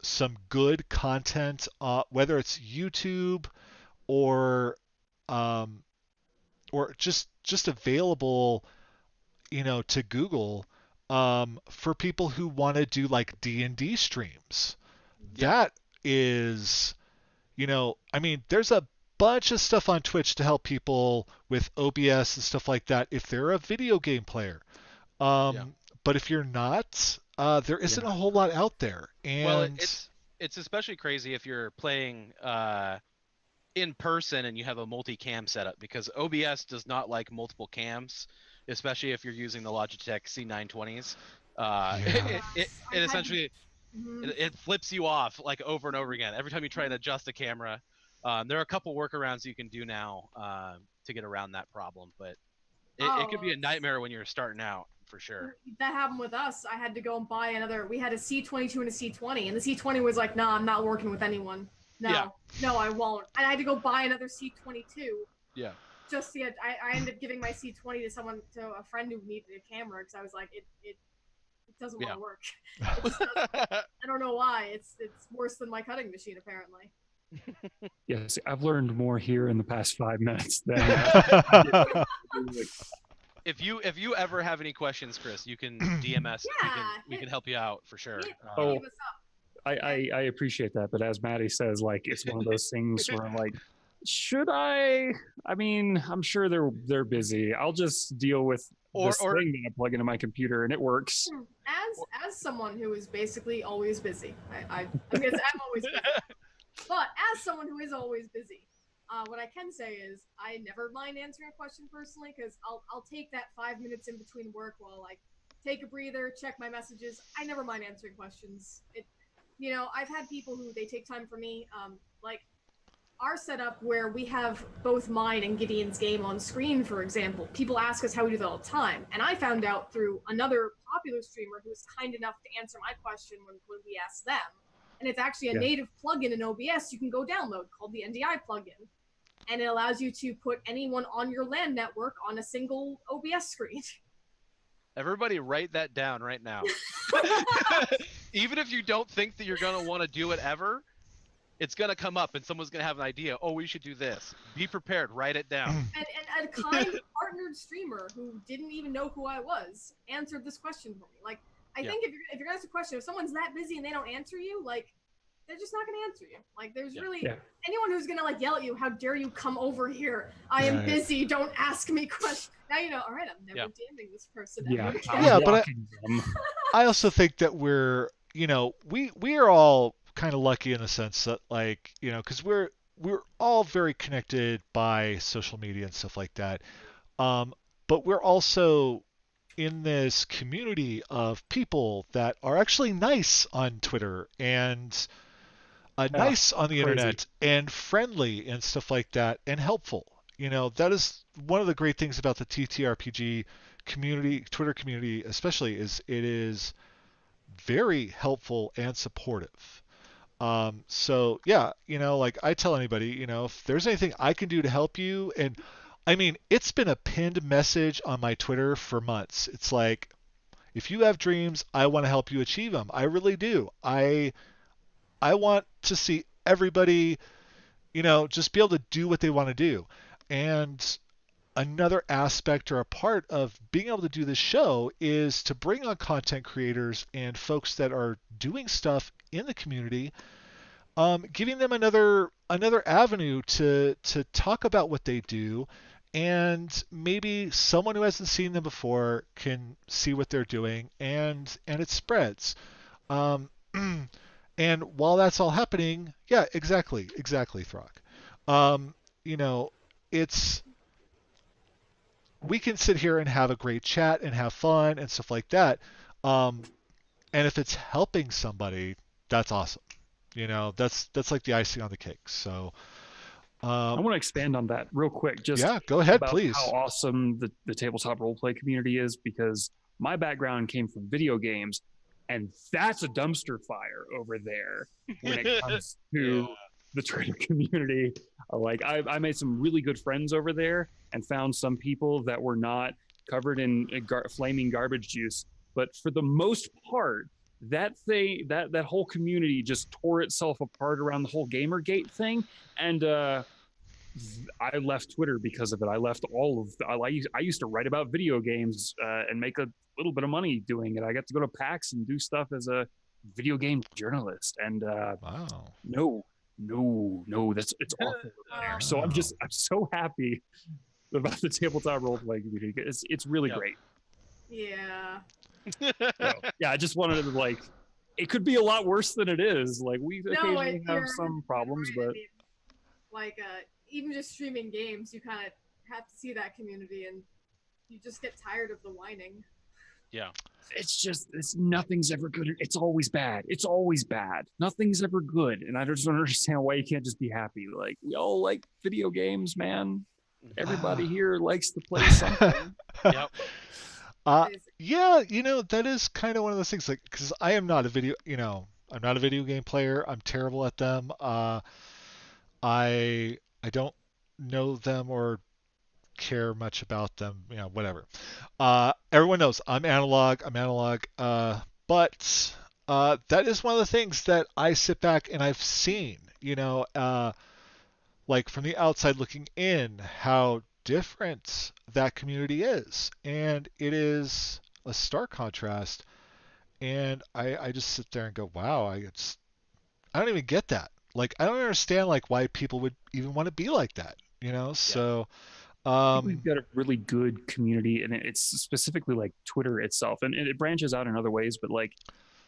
some good content, whether it's YouTube or just available, to Google, for people who want to do like D&D streams. Yeah. That is, there's a bunch of stuff on Twitch to help people with OBS and stuff like that if they're a video game player. But if you're not, there isn't a whole lot out there. And Well, it's especially crazy if you're playing in person and you have a multi-cam setup, because OBS does not like multiple cams, especially if you're using the Logitech C920s. It essentially it flips you off like over and over again every time you try and adjust the camera. There are a couple workarounds you can do now to get around that problem, but it could be a nightmare when you're starting out for sure. That happened with us. I had to go and buy another. We had a C22 and a C20, and the C20 was like, "Nah, I'm not working with anyone. No, I won't." And I had to go buy another C22. Yeah. Just to get, I ended up giving my C20 to a friend who needed a camera, because I was like, it doesn't want to work. I don't know why. It's worse than my cutting machine, apparently. Yes, I've learned more here in the past 5 minutes than. If you ever have any questions, Chris, you can DM us. We can help you out for sure. I appreciate that, but as Matty says, like, it's one of those things where I'm like, should I? I mean, I'm sure they're busy. I'll just deal with this thing that I plug into my computer and it works. As someone who is basically always busy, I guess I'm always busy. But as someone who is always busy, what I can say is I never mind answering a question personally, because I'll take that 5 minutes in between work while I take a breather, check my messages. I never mind answering questions. I've had people who they take time for me, like our setup where we have both mine and Gideon's game on screen, for example. People ask us how we do that all the time, and I found out through another popular streamer who was kind enough to answer my question when we asked them. And it's actually a native plugin in OBS you can go download called the NDI plugin. And it allows you to put anyone on your LAN network on a single OBS screen. Everybody write that down right now. Even if you don't think that you're going to want to do it ever, it's going to come up and someone's going to have an idea. Oh, we should do this. Be prepared. Write it down. And a kind partnered streamer who didn't even know who I was answered this question for me. Like, I think if you're going to ask a question, if someone's that busy and they don't answer you, like, they're just not going to answer you. Like, there's really anyone who's going to like yell at you, "How dare you come over here? I am busy. Don't ask me questions." Now you know. All right, I'm never DMing this person. But I also think that we're we are all kind of lucky in the sense that, like, because we're all very connected by social media and stuff like that. But we're also in this community of people that are actually nice on Twitter and nice on the internet and friendly and stuff like that and helpful. That is one of the great things about the TTRPG community, Twitter community especially, is it is very helpful and supportive. So yeah, like I tell anybody, if there's anything I can do to help you, and I mean, it's been a pinned message on my Twitter for months. It's like, if you have dreams, I want to help you achieve them. I really do. I want to see everybody, just be able to do what they want to do. And another aspect or a part of being able to do this show is to bring on content creators and folks that are doing stuff in the community, giving them another avenue to talk about what they do, and maybe someone who hasn't seen them before can see what they're doing, and it spreads. And while that's all happening, yeah, exactly, Throck. It's, we can sit here and have a great chat and have fun and stuff like that. And if it's helping somebody, that's awesome. That's like the icing on the cake. So I want to expand on that real quick. Just go ahead, about please. How awesome the tabletop roleplay community is, because my background came from video games, and that's a dumpster fire over there when it comes to the Twitter community. Like, I made some really good friends over there and found some people that were not covered in flaming garbage juice. But for the most part, that whole community just tore itself apart around the whole Gamergate thing. And I left Twitter because of it. I left all of I used to write about video games and make a little bit of money doing it. I got to go to PAX and do stuff as a video game journalist. And wow. No, it's awful over there. So I'm so happy about the tabletop role playing community. It's really great. Yeah. So, yeah, I just wanted to like, it could be a lot worse than it is. Like we occasionally have you're some 100% problems, right. but I mean, like even just streaming games, you kind of have to see that community, and you just get tired of the whining. Yeah. it's nothing's ever good. It's always bad. It's always bad. Nothing's ever good. And I just don't understand why you can't just be happy. Like we all like video games, man. Everybody here likes to play something. Yep. Yeah, that is kind of one of those things, like, because I am not a I'm not a video game player. I'm terrible at them. I don't know them or care much about them. Whatever. Everyone knows I'm analog. But that is one of the things that I sit back and I've seen. Like from the outside looking in, how different that community is, and it is a stark contrast. And I just sit there and go, wow, I don't even get that. Like I don't understand like why people would even want to be like that. So I think we've got a really good community, and it's specifically like Twitter itself, and it branches out in other ways. But like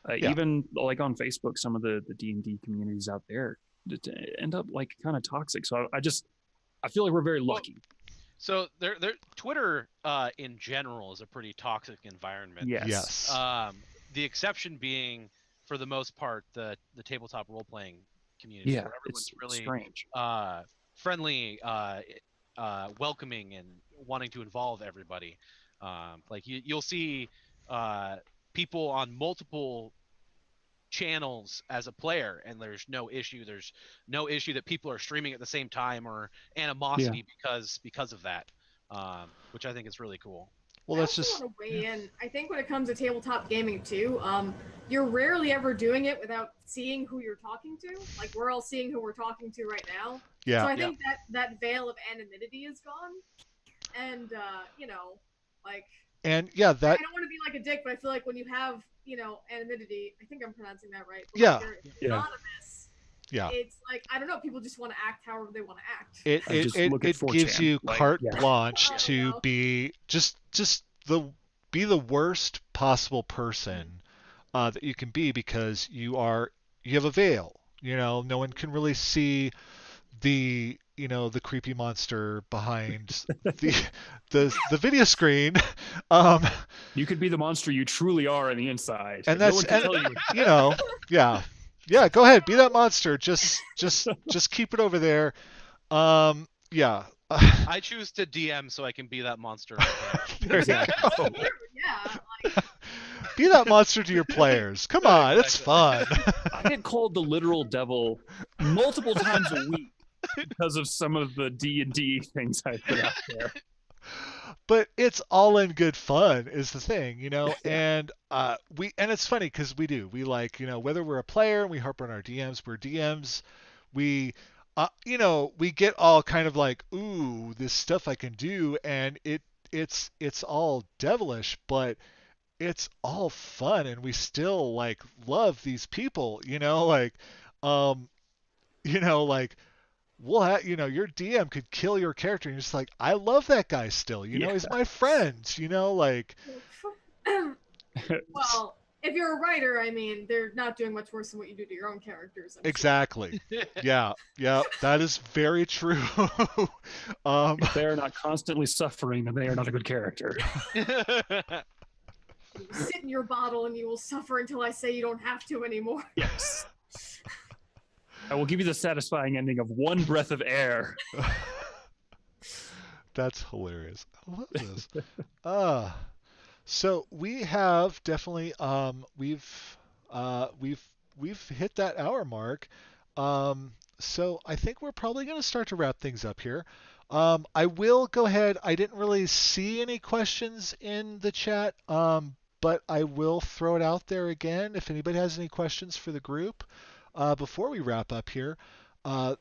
Yeah. even like on Facebook, some of the D&D communities out there end up like kind of toxic. So I feel like we're very lucky. So Twitter in general is a pretty toxic environment. Yes. The exception being, for the most part, the tabletop role playing community, Yeah, where everyone's it's really strange. Friendly, welcoming, and wanting to involve everybody. Like you'll see people on multiple channels as a player, and there's no issue that people are streaming at the same time or animosity because of that, which I think is really cool. Well, I that's also just want to weigh in. I think when it comes to tabletop gaming too, you're rarely ever doing it without seeing who you're talking to. Like we're all seeing who we're talking to right now. Yeah. So I think that veil of anonymity is gone, and like. And yeah, that. I don't want to be like a dick, but I feel like when you have anonymity, I think I'm pronouncing that right. But Yeah. Like you're anonymous. Yeah. It's like I don't know. People just want to act however they want to act. It gives you carte blanche to be be the worst possible person that you can be, because you have a veil. No one can really see the the creepy monster behind the video screen. You could be the monster you truly are on the inside, and that's no one can tell you. Yeah, go ahead, be that monster. Just keep it over there. Yeah. I choose to DM so I can be that monster. There you go. Yeah. Be that monster to your players. Come on, it's fun. I get called the literal devil multiple times a week because of some of the D&D things I put out there. But it's all in good fun is the thing, and and it's funny because we like, whether we're a player and we harp on our DMs, we're DMs, we we get all kind of like, ooh, this stuff I can do, and it's all devilish, but it's all fun, and we still like love these people, like well, your DM could kill your character, and you're just like, I love that guy still. He's my friend. Like. Well, if you're a writer, I mean, they're not doing much worse than what you do to your own characters. Exactly. Yeah, that is very true. If they are not constantly suffering, then they are not a good character. You sit in your bottle and you will suffer until I say you don't have to anymore. Yes. I will give you the satisfying ending of one breath of air. That's hilarious. I love this. So we have definitely we've hit that hour mark. So I think we're probably going to start to wrap things up here. I will go ahead. I didn't really see any questions in the chat, but I will throw it out there again if anybody has any questions for the group. Before we wrap up here, that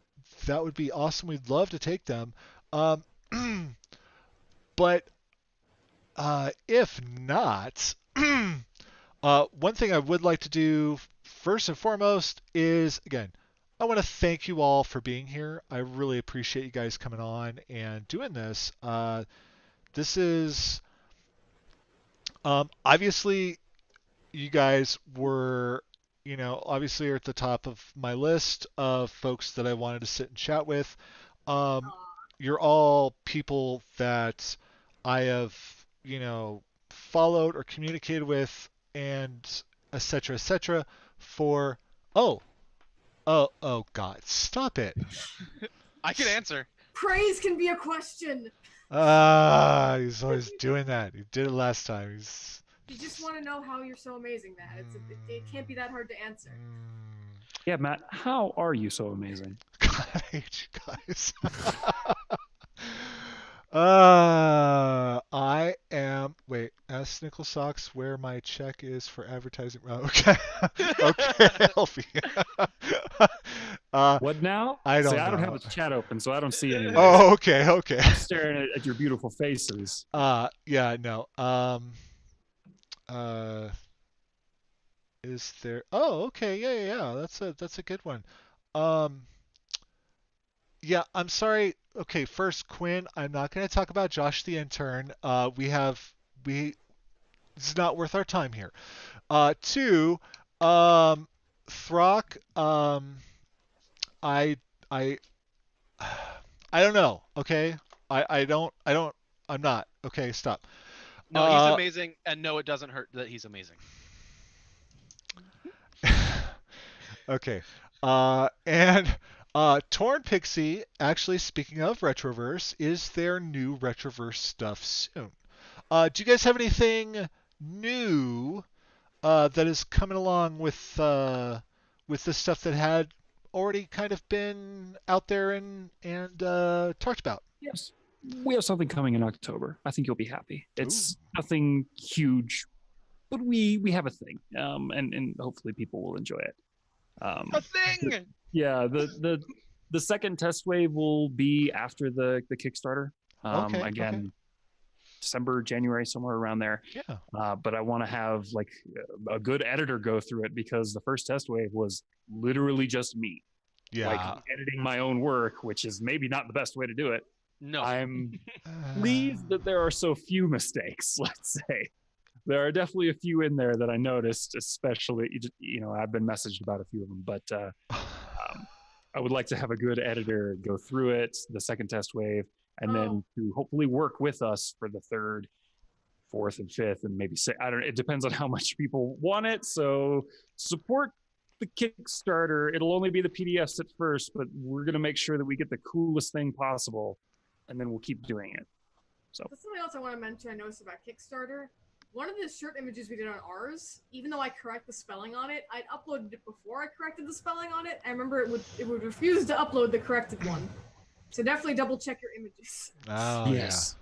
would be awesome. We'd love to take them. But if not, one thing I would like to do first and foremost is, again, I want to thank you all for being here. I really appreciate you guys coming on and doing this. This is Obviously, you guys were, obviously are at the top of my list of folks that I wanted to sit and chat with. Um, you're all people that I have, followed or communicated with, and etc. etc. for. Oh, oh God! Stop it! I can answer. Praise can be a question. He's always doing that. He did it last time. You just want to know how you're so amazing, Matt. It can't be that hard to answer. Yeah, Matt, how are you so amazing? God, I hate you guys. I am. Wait, ask Nickel Socks where my check is for advertising. Okay, okay, Elfie. What now? I don't See, I don't know. have the chat open, so I don't see anything. Oh, okay, okay. I'm staring at your beautiful faces. Yeah, no. Is there? Oh, okay, yeah. That's a good one. Um, yeah, I'm sorry. Okay, first, Quinn, I'm not going to talk about Josh the intern. It's not worth our time here. Two, Throck, I, I, I don't know. Okay, I'm not. Okay, stop. No, he's amazing, and no, it doesn't hurt that he's amazing. Okay. And Torn Pixie, actually, speaking of Retroverse, is there new Retroverse stuff soon? Do you guys have anything new that is coming along with the stuff that had already kind of been out there and talked about? Yes. We have something coming in October. I think you'll be happy. It's nothing huge, but we have a thing, and hopefully people will enjoy it. A thing. Yeah, the second test wave will be after the Kickstarter. Again, December, January, somewhere around there. Yeah. But I want to have like a good editor go through it, because the first test wave was literally just me. Yeah. Like editing my own work, which is maybe not the best way to do it. No. I'm pleased that there are so few mistakes, let's say. There are definitely a few in there that I noticed, especially, I've been messaged about a few of them, but I would like to have a good editor go through it, the second test wave, and then to hopefully work with us for the third, fourth, and fifth, and maybe it depends on how much people want it. So support the Kickstarter. It'll only be the PDFs at first, but we're going to make sure that we get the coolest thing possible, and then we'll keep doing it. So that's something else I want to mention. I noticed about Kickstarter. One of the shirt images we did on ours, even though I correct the spelling on it, I'd uploaded it before I corrected the spelling on it. I remember it would refuse to upload the corrected one. So definitely double check your images. Oh, yes.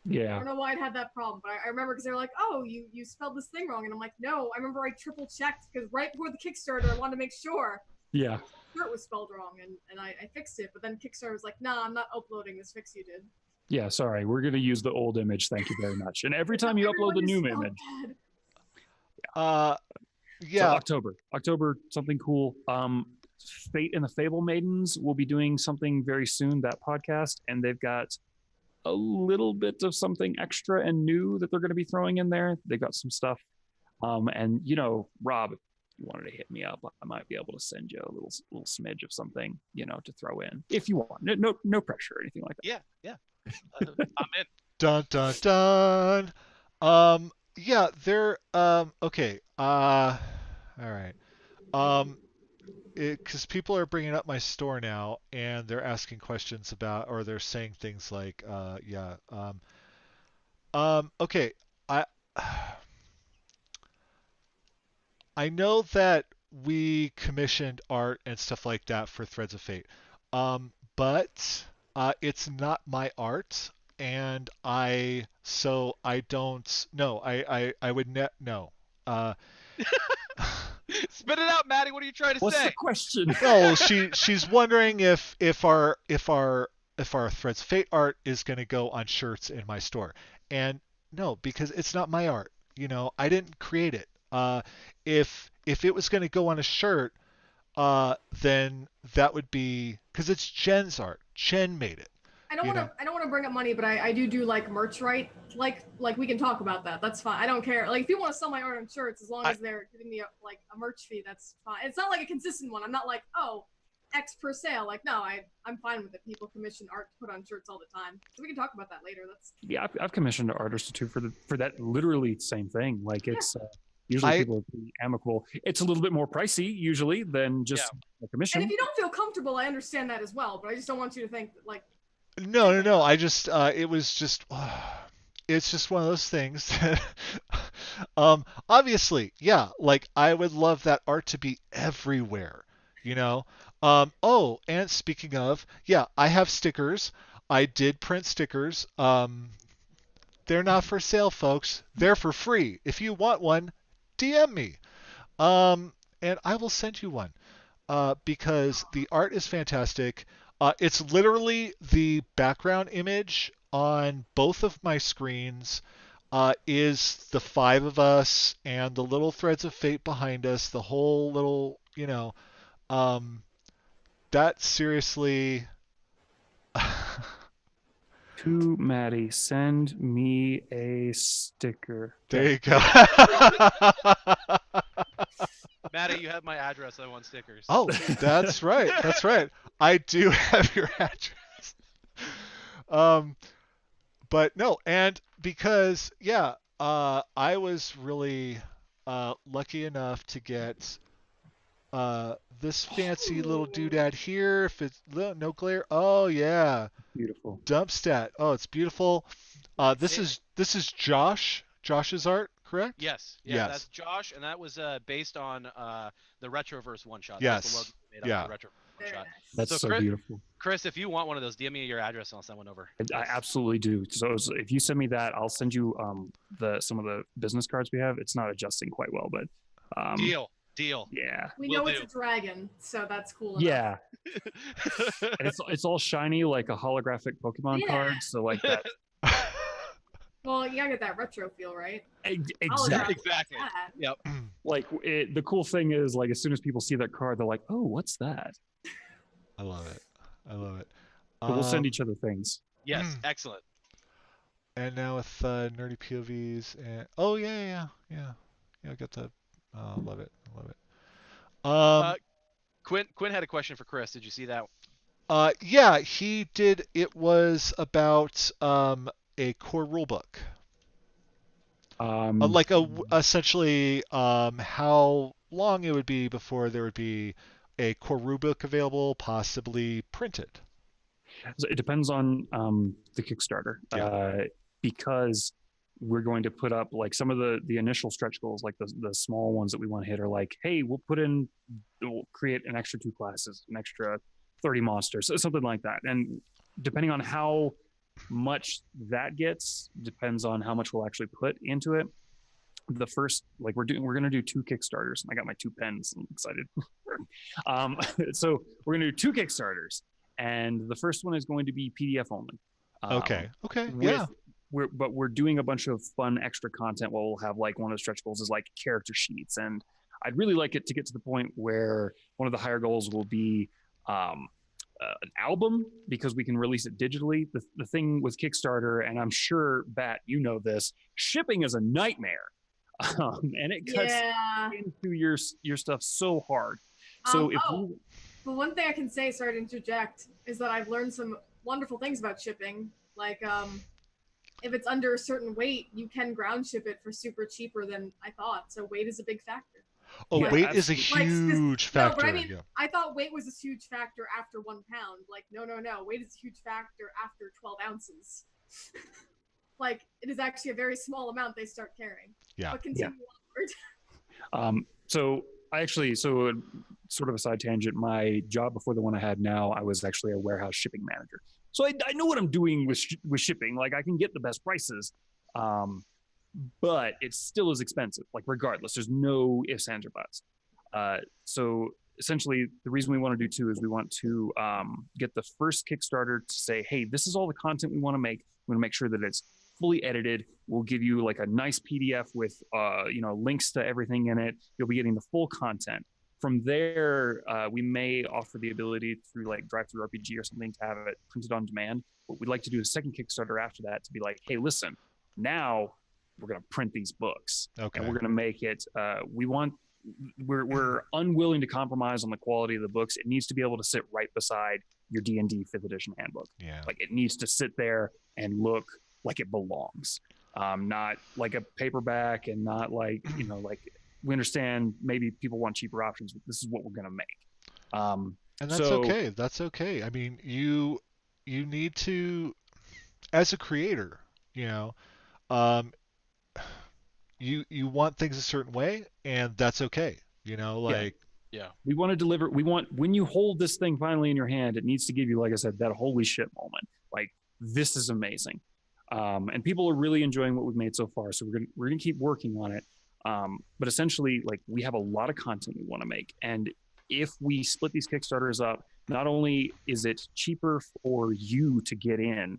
Yeah. I don't know why I'd had that problem, but I remember because they were like, "Oh, you spelled this thing wrong," and I'm like, "No, I remember I triple checked because right before the Kickstarter, I wanted to make sure." Yeah. The shirt was spelled wrong, and I fixed it, but then Kickstarter was like, "Nah, I'm not uploading this fix you did." Yeah, sorry. We're going to use the old image. Thank you very much. And every time you upload the new image. Yeah. So October, something cool. Fate and the Fable Maidens will be doing something very soon, that podcast, and they've got a little bit of something extra and new that they're going to be throwing in there. They've got some stuff. And, Rob, if you wanted to hit me up, I might be able to send you a little smidge of something, to throw in if you want. No pressure or anything like that. Yeah. I'm in. Dun dun dun. Yeah, they're okay. All right. Because people are bringing up my store now, and they're asking questions about, or they're saying things like, yeah. Okay. I know that we commissioned art and stuff like that for Threads of Fate, but it's not my art, and I don't. No, I would no. Spit it out, Matty. What are you trying to say? What's the question? No, she's wondering if our Threads Fate art is going to go on shirts in my store, and no, because it's not my art. I didn't create it. If it was going to go on a shirt, then that would be because it's Jen's art. Jen made it. I don't want to bring up money, but I do like merch, right? Like we can talk about that. That's fine. I don't care. Like if you want to sell my art on shirts, as long as they're giving me a merch fee, that's fine. It's not like a consistent one. I'm not like, oh, X per sale. Like no, I'm fine with it. People commission art to put on shirts all the time, so we can talk about that later. I've commissioned artists too for that literally same thing. Like it's usually people are pretty amicable. It's a little bit more pricey usually than just a commission. And if you don't feel comfortable, I understand that as well. But I just don't want you to think that like. No. I just it was just it's just one of those things that obviously, yeah, like I would love that art to be everywhere, you know. Oh, and speaking of, yeah, I have stickers. I did print stickers. They're not for sale, folks. They're for free. If you want one, DM me. And I will send you one. Because the art is fantastic. It's literally the background image on both of my screens is the 5 of us and the little threads of fate behind us, the whole little, that seriously... To Matty, send me a sticker. There you go. Matty, you have my address. I want stickers. Oh, that's right. That's right. I do have your address. But no, and because I was really lucky enough to get this fancy little doodad here. If it's no glare, oh yeah, beautiful. Dumpstat. Oh, it's beautiful. This is Josh's art, correct? Yes. Yeah, yes. That's Josh, and that was based on the Retroverse one shot. Yes. That's the logo made up of the Retroverse one shot. That's so Chris, beautiful. Chris, if you want one of those, DM me your address and I'll send one over. I absolutely do. So if you send me that, I'll send you some of the business cards we have. It's not adjusting quite well, but Deal. Yeah. We know it's a dragon, so that's cool enough. Yeah. And it's all shiny like a holographic Pokemon card. So like that. Well, you gotta get that retro feel, right? Exactly. Yep. Like the cool thing is, like, as soon as people see that card, they're like, "Oh, what's that?" I love it. But we'll send each other things. Yes, excellent. And now with nerdy POVs and I got the love it. Quinn had a question for Chris. Did you see that? Yeah, he did. It was about a core rulebook. Like essentially how long it would be before there would be a core rulebook available, possibly printed. So it depends on the Kickstarter, because we're going to put up like some of the initial stretch goals, like the small ones that we want to hit are like, hey, we'll create an extra 2 classes, an extra 30 monsters, something like that. And depending on how much that gets, depends on how much we'll actually put into it. The first, like we're going to do 2 Kickstarters. I got my 2 pens. I'm excited. So we're going to do 2 Kickstarters, and the first one is going to be PDF only. Okay. But we're doing a bunch of fun extra content. We'll have like one of the stretch goals is like character sheets, and I'd really like it to get to the point where one of the higher goals will be an album, because we can release it digitally. The thing with Kickstarter, and I'm sure Bat, you know this, shipping is a nightmare, and it cuts into your stuff so hard. So but one thing I can say, sorry to interject, is that I've learned some wonderful things about shipping. Like if it's under a certain weight, you can ground ship it for super cheaper than I thought. So weight is a big factor. Oh, yeah, weight is a huge factor. No, but I mean, I thought weight was a huge factor after 1 pound. Like, no. Weight is a huge factor after 12 ounces. Like, it is actually a very small amount they start carrying. Yeah. But continue onward. So sort of a side tangent, my job before the one I had now, I was actually a warehouse shipping manager. So I know what I'm doing with shipping. Like, I can get the best prices. But it still is expensive, like regardless. There's no ifs, ands, or buts. So essentially, the reason we want to do 2 is we want to get the first Kickstarter to say, hey, this is all the content we want to make. We want to make sure that it's fully edited. We'll give you like a nice PDF with links to everything in it. You'll be getting the full content. From there, we may offer the ability through like Drive-Thru RPG or something to have it printed on demand. But we'd like to do a second Kickstarter after that to be like, hey, listen, now we're going to print these books, Okay. and we're going to make it. We're unwilling to compromise on the quality of the books. It needs to be able to sit right beside your D&D 5th edition handbook. Yeah. Like it needs to sit there and look like it belongs, not like a paperback, and not like like. We understand maybe people want cheaper options, but this is what we're going to make. And that's okay. That's okay. I mean, you need to, as a creator, um, you want things a certain way, and that's okay. Like. Yeah. We want to deliver. We want, when you hold this thing finally in your hand, it needs to give you, like I said, that holy shit moment. Like, this is amazing. And people are really enjoying what we've made so far. So we're gonna keep working on it. But essentially, like, we have a lot of content we want to make, and if we split these Kickstarters up, not only is it cheaper for you to get in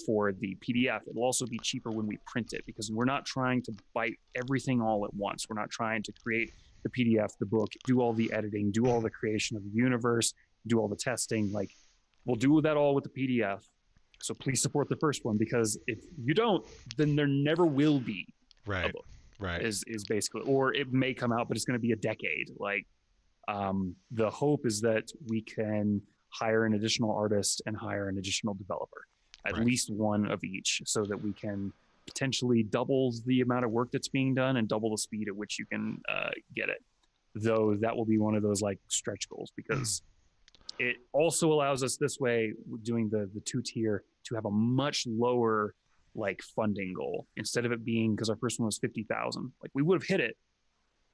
for the PDF, it'll also be cheaper when we print it, because we're not trying to bite everything all at once. We're not trying to create the PDF, the book, do all the editing, do all the creation of the universe, do all the testing. Like, we'll do that all with the PDF. So please support the first one, because if you don't, then there never will be a book. Right. Is basically, or it may come out, but it's going to be a decade. Like, the hope is that we can hire an additional artist and hire an additional developer, at least one of each, so that we can potentially double the amount of work that's being done and double the speed at which you can get it. Though that will be one of those like stretch goals, because it also allows us this way, doing the 2-tier, to have a much lower like funding goal, instead of it being, because our first one was 50,000. Like, we would have hit it,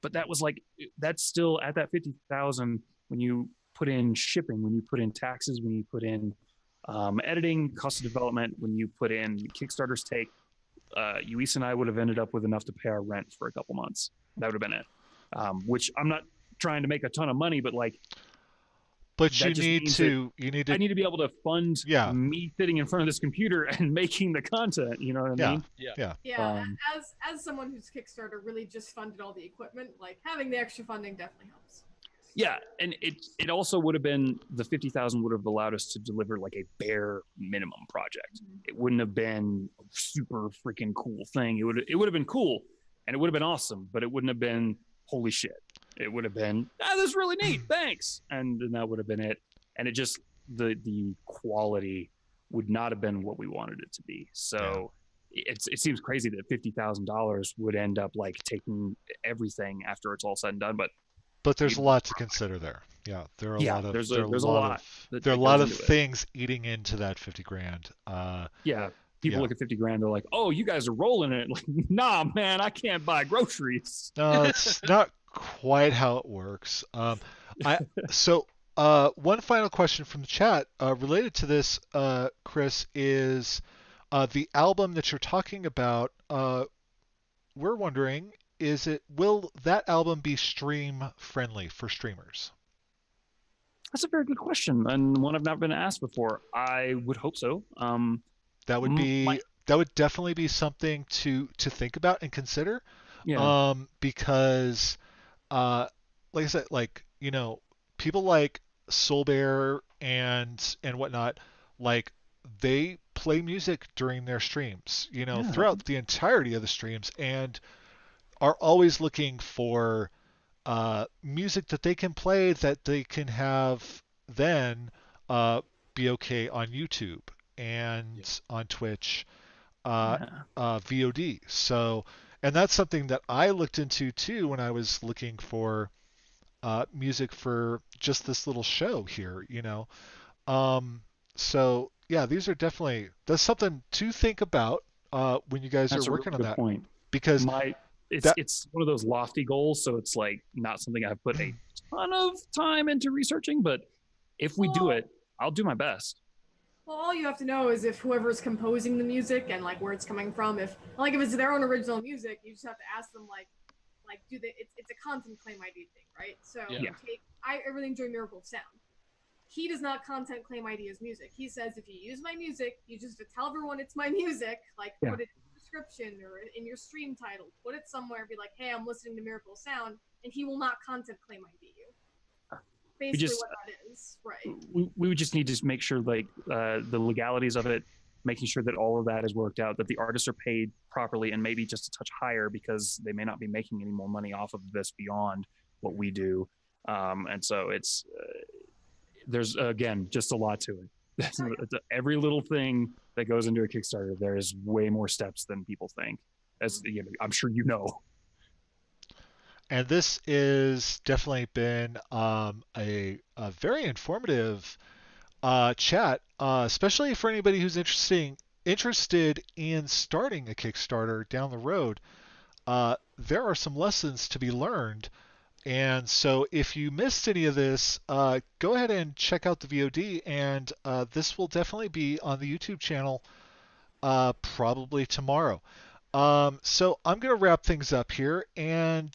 but that was like, that's still at that 50,000 when you put in shipping, when you put in taxes, when you put in editing, cost of development, when you put in Kickstarter's take, Luis and I would have ended up with enough to pay our rent for a couple months. That would have been it. Which, I'm not trying to make a ton of money, but like, but you need to I need to be able to fund me sitting in front of this computer and making the content. You know what I mean? Yeah. As someone whose Kickstarter really just funded all the equipment, like, having the extra funding definitely helps. Yeah, and it also would have been, the 50,000 would have allowed us to deliver like a bare minimum project. It wouldn't have been a super freaking cool thing. It would have been cool, and it would have been awesome, but it wouldn't have been holy shit. It would have been, this is really neat, thanks, and then that would have been it. And it just, the quality would not have been what we wanted it to be. So it seems crazy that $50,000 would end up like taking everything after it's all said and done, but there's a lot to consider there. Yeah, there are a lot of there's a lot of things eating into that 50 grand. People look at 50 grand, they're like, "Oh, you guys are rolling it." Like, nah, man, I can't buy groceries. No, it's not quite how it works. So one final question from the chat related to this, Chris, is the album that you're talking about. We're wondering, will that album be stream friendly for streamers? That's a very good question, and one I've not been asked before. I would hope so. That would definitely be something to think about and consider. Yeah. Because like I said, like, people like Soulbear and whatnot, like, they play music during their streams, throughout the entirety of the streams, and are always looking for music that they can play, that they can have then be okay on YouTube and on Twitch, VOD. So, and that's something that I looked into too when I was looking for music for just this little show here, So yeah, these are that's something to think about when you guys are working on that. Point. Because it's one of those lofty goals, so it's like not something I've put a ton of time into researching, but if we do it, I'll do my best. Well, all you have to know is if whoever's composing the music and like where it's coming from, if it's their own original music, you just have to ask them it's a content claim ID thing, right? So I really enjoy Miracle of Sound. He does not content claim ID his music. He says, if you use my music, you just have to tell everyone it's my music, put it in the description or in your stream title. Put it somewhere. Be like, hey, I'm listening to Miracle Sound, and he will not content claim ID you. Basically, what that is, right? We would just need to make sure, like, the legalities of it, making sure that all of that is worked out, that the artists are paid properly, and maybe just a touch higher because they may not be making any more money off of this beyond what we do. And so it's there's again just a lot to it. Every little thing that goes into a Kickstarter, there is way more steps than people think. As you know, I'm sure you know. And this is definitely been a very informative chat, especially for anybody who's interested in starting a Kickstarter down the road. There are some lessons to be learned. And so if you missed any of this, go ahead and check out the VOD, and this will definitely be on the YouTube channel probably tomorrow. So I'm going to wrap things up here, and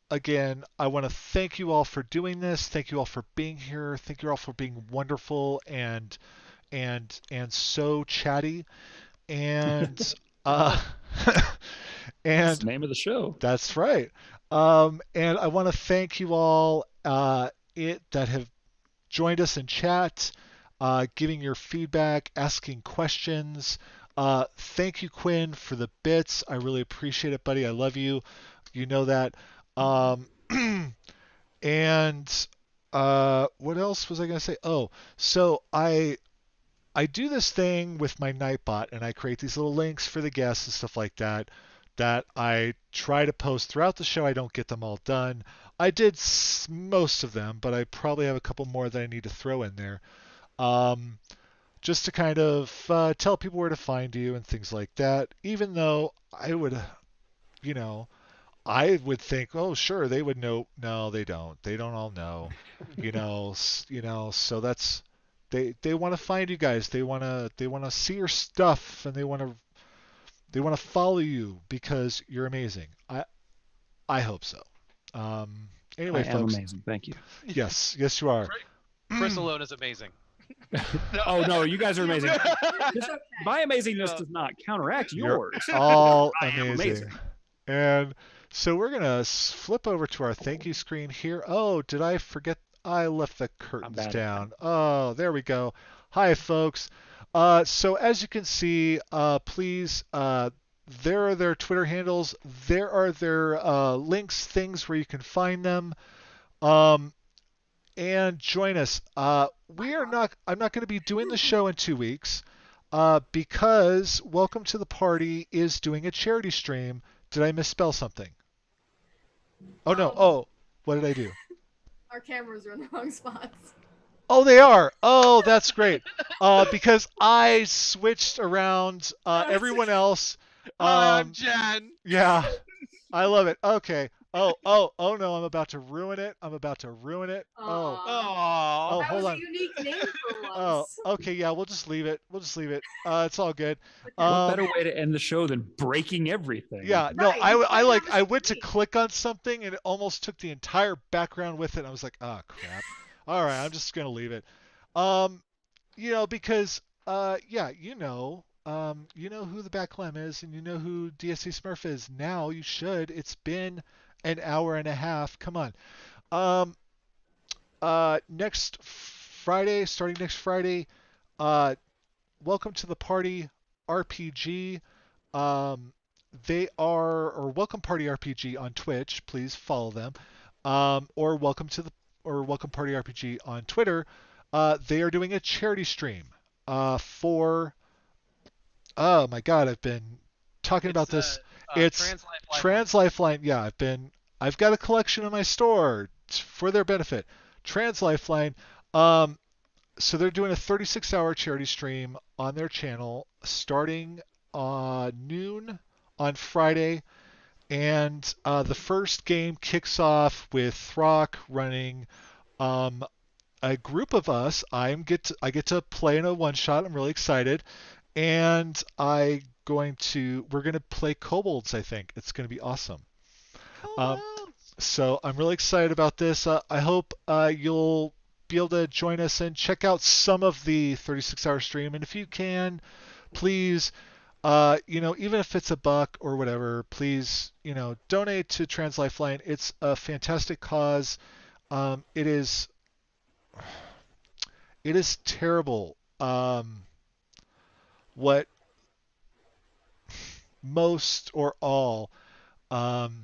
again, I want to thank you all for doing this. Thank you all for being here. Thank you all for being wonderful and so chatty. And That's the name of the show. That's right. And I want to thank you all that have joined us in chat, giving your feedback, asking questions. Thank you, Quinn, for the bits. I really appreciate it, buddy. I love you. You know that. And what else was I going to say? Oh, so I do this thing with my Nightbot, and I create these little links for the guests and stuff like that I try to post throughout the show. I don't get them all done. I did most of them, but I probably have a couple more that I need to throw in there. Just to kind of tell people where to find you and things like that, even though I would, I would think, oh, sure, they would know. No, they don't. They don't all know, so that's, they want to find you guys. They want to see your stuff, and they want to follow you because you're amazing. I hope so. Anyway, I am folks. amazing. Thank you. Yes, you are. Chris alone is amazing. Oh no, you guys are amazing. My amazingness does not counteract yours. You're all I am amazing. And so we're gonna flip over to our thank you screen here. Oh, did I forget? I left the curtains down. Oh, there we go. Hi, folks. So as you can see, please, there are their Twitter handles. There are their links, things where you can find them. And join us. I'm not going to be doing the show in 2 weeks because Welcome to the Party is doing a charity stream. Did I misspell something? Oh, no. Oh, what did I do? Our cameras are in the wrong spots. Oh, they are. Oh, that's great. Because I switched around everyone else. Hi, I'm Jen. Yeah, I love it. Okay. Oh no, I'm about to ruin it. Oh, that hold was on. a unique name for Oh, once. okay, yeah, we'll just leave it. It's all good. What better way to end the show than breaking everything? Yeah, no, Right, I went to click on something and it almost took the entire background with it. And I was like, oh crap. All right, I'm just gonna leave it. Because you know who the Backlam is, and you know who DSC Smurf is. Now you should. It's been an hour and a half. Come on. Next Friday, starting next Friday, Welcome to the Party RPG. They are, or Welcome Party RPG on Twitch. Please follow them. Or Welcome Party RPG on Twitter. They are doing a charity stream for. Oh my God, I've been talking about this. It's Trans Lifeline. Yeah, I've got a collection in my store for their benefit. Trans Lifeline. So they're doing a 36-hour charity stream on their channel starting noon on Friday, and the first game kicks off with Throck running. A group of us. I get to play in a one shot. I'm really excited. And we're going to play kobolds. I think it's going to be awesome. So I'm really excited about this. I hope you'll be able to join us and check out some of the 36-hour stream. And if you can, please even if it's $1 or whatever, please, donate to Trans Lifeline. It's a fantastic cause. It is terrible. What most or all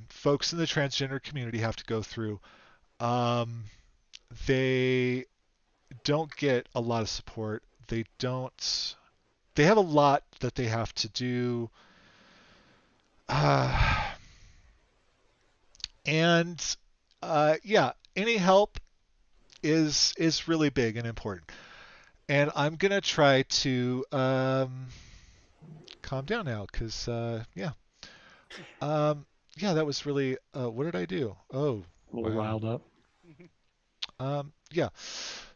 folks in the transgender community have to go through. They don't get a lot of support. They don't. They have a lot that they have to do. And yeah, any help is really big and important. And I'm gonna try to calm down now, because yeah, that was really what did I do? Oh, A little wow. riled up. Yeah.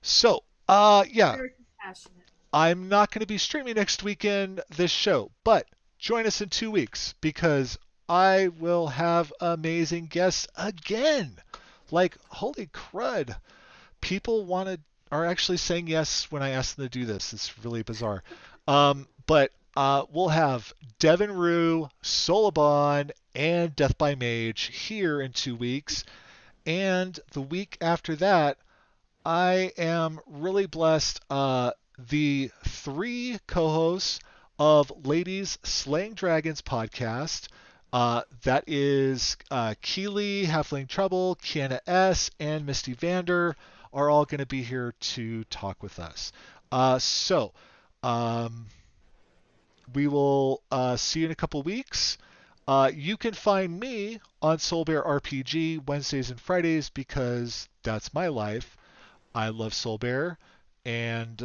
So yeah, Very compassionate. I'm not going to be streaming next weekend this show, but join us in 2 weeks, because I will have amazing guests again. Like, holy crud. People are actually saying yes when I ask them to do this. It's really bizarre. But we'll have Devin Rue, Solabon, and Death by Mage here in 2 weeks. And the week after that, I am really blessed. The 3 co-hosts of Ladies Slaying Dragons podcast. That is Keely, Halfling Trouble, Kiana S., and Misty Vander are all going to be here to talk with us. So we will see you in a couple weeks. You can find me on Soul Bear RPG Wednesdays and Fridays, because that's my life. I love Soul Bear, and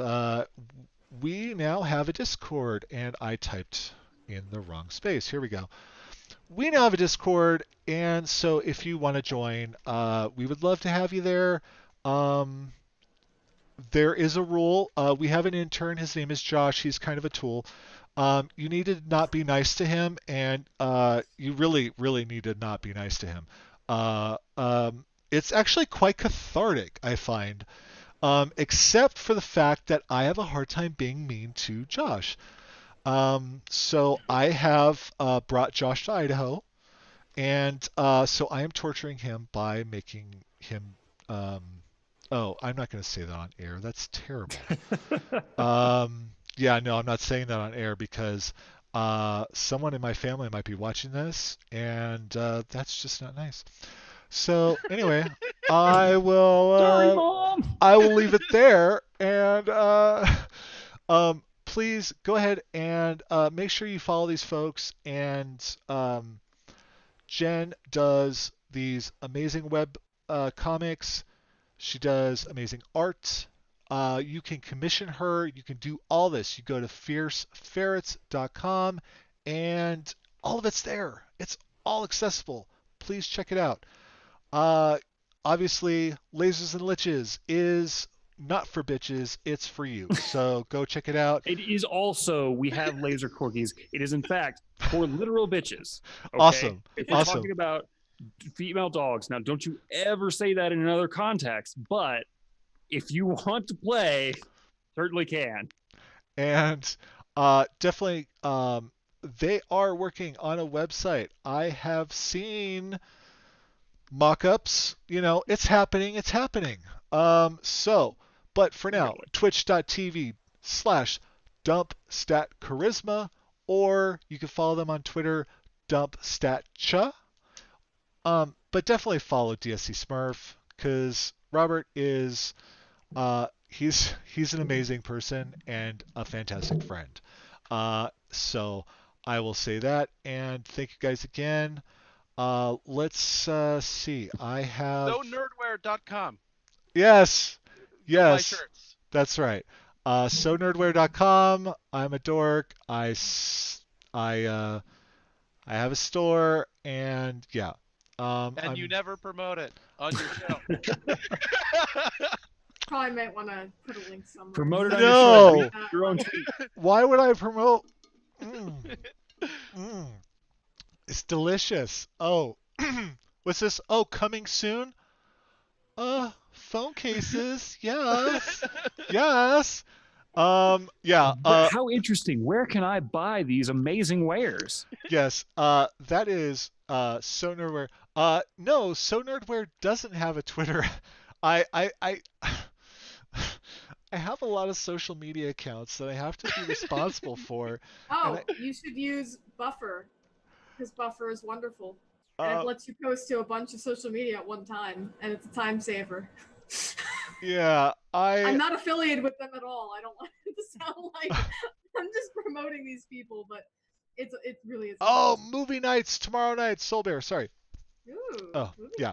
we now have a Discord, and I typed in the wrong space. Here we go. We now have a Discord, and so if you want to join, we would love to have you there. There is a rule. We have an intern. His name is Josh. He's kind of a tool. You need to not be nice to him, and you really, really need to not be nice to him. It's actually quite cathartic, I find, except for the fact that I have a hard time being mean to Josh. So I have brought Josh to Idaho, and so I am torturing him by making him... oh, I'm not going to say that on air. That's terrible. Yeah, no, I'm not saying that on air, because someone in my family might be watching this, and that's just not nice. So anyway, I will Sorry, Mom. I will leave it there, and please go ahead and make sure you follow these folks. And Jen does these amazing web comics. She does amazing art. You can commission her. You can do all this. You go to fierceferrets.com, and all of it's there. It's all accessible. Please check it out. Obviously, Lasers and Liches is not for bitches. It's for you. So go check it out. It is also, we have laser corgis. It is, in fact, for literal bitches. Okay? Awesome. If we're Awesome. talking about female dogs, now don't you ever say that in another context, but if you want to play, certainly can. And definitely, they are working on a website. I have seen mock-ups. It's happening. It's happening. But for now, twitch.tv/dumpstatcharisma, or you can follow them on Twitter, dumpstatcha. But definitely follow DSC Smurf, because Robert is he's an amazing person and a fantastic friend. So I will say that, and thank you guys again. Let's see. I have SoNerdwear.com. Yes. My shirts. That's right. SoNerdwear.com. I'm a dork. I have a store, and yeah. And you never promote it on your show. Probably might want to put a link somewhere. Promote it on No. your show. Your own tweet. Why would I promote? It's delicious. Oh, what's this? Oh, coming soon? Phone cases. Yes. Yes. Yeah. How interesting. Where can I buy these amazing wares? Yes. That is So Nerdware. No, So Nerdware doesn't have a Twitter. I I have a lot of social media accounts that I have to be responsible for. Oh, And you should use Buffer, because Buffer is wonderful. And I, it lets you post to a bunch of social media at one time, and it's a time saver. yeah, I'm not affiliated with them at all. I don't want it to sound like I'm just promoting these people, but it really is. Oh, movie nights tomorrow night. Soul Bear, sorry. Ooh, Oh, movie yeah.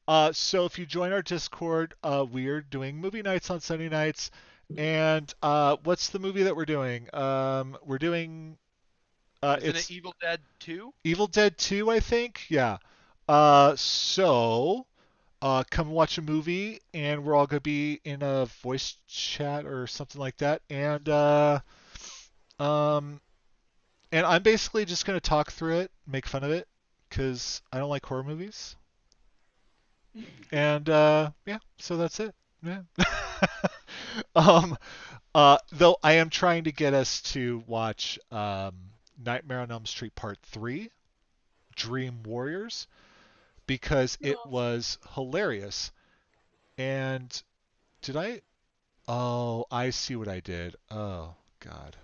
night. So if you join our Discord, we're doing movie nights on Sunday nights. And what's the movie that we're doing? We're doing Isn't it's it Evil Dead 2? Evil Dead 2, I think. Yeah. So come watch a movie, and we're all gonna be in a voice chat or something like that. Um, and I'm basically just gonna talk through it, make fun of it, because I don't like horror movies. And yeah, so that's it. Yeah. um, though I am trying to get us to watch Nightmare on Elm Street Part 3, Dream Warriors, because it was hilarious. And did I? Oh, I see what I did. Oh God.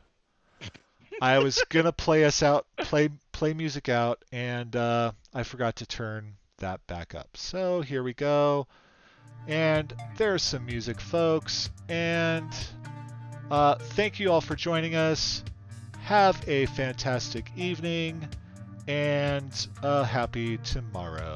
I was gonna play us out, play music out, and I forgot to turn that back up. So here we go. And there's some music, folks. And thank you all for joining us. Have a fantastic evening and a happy tomorrow.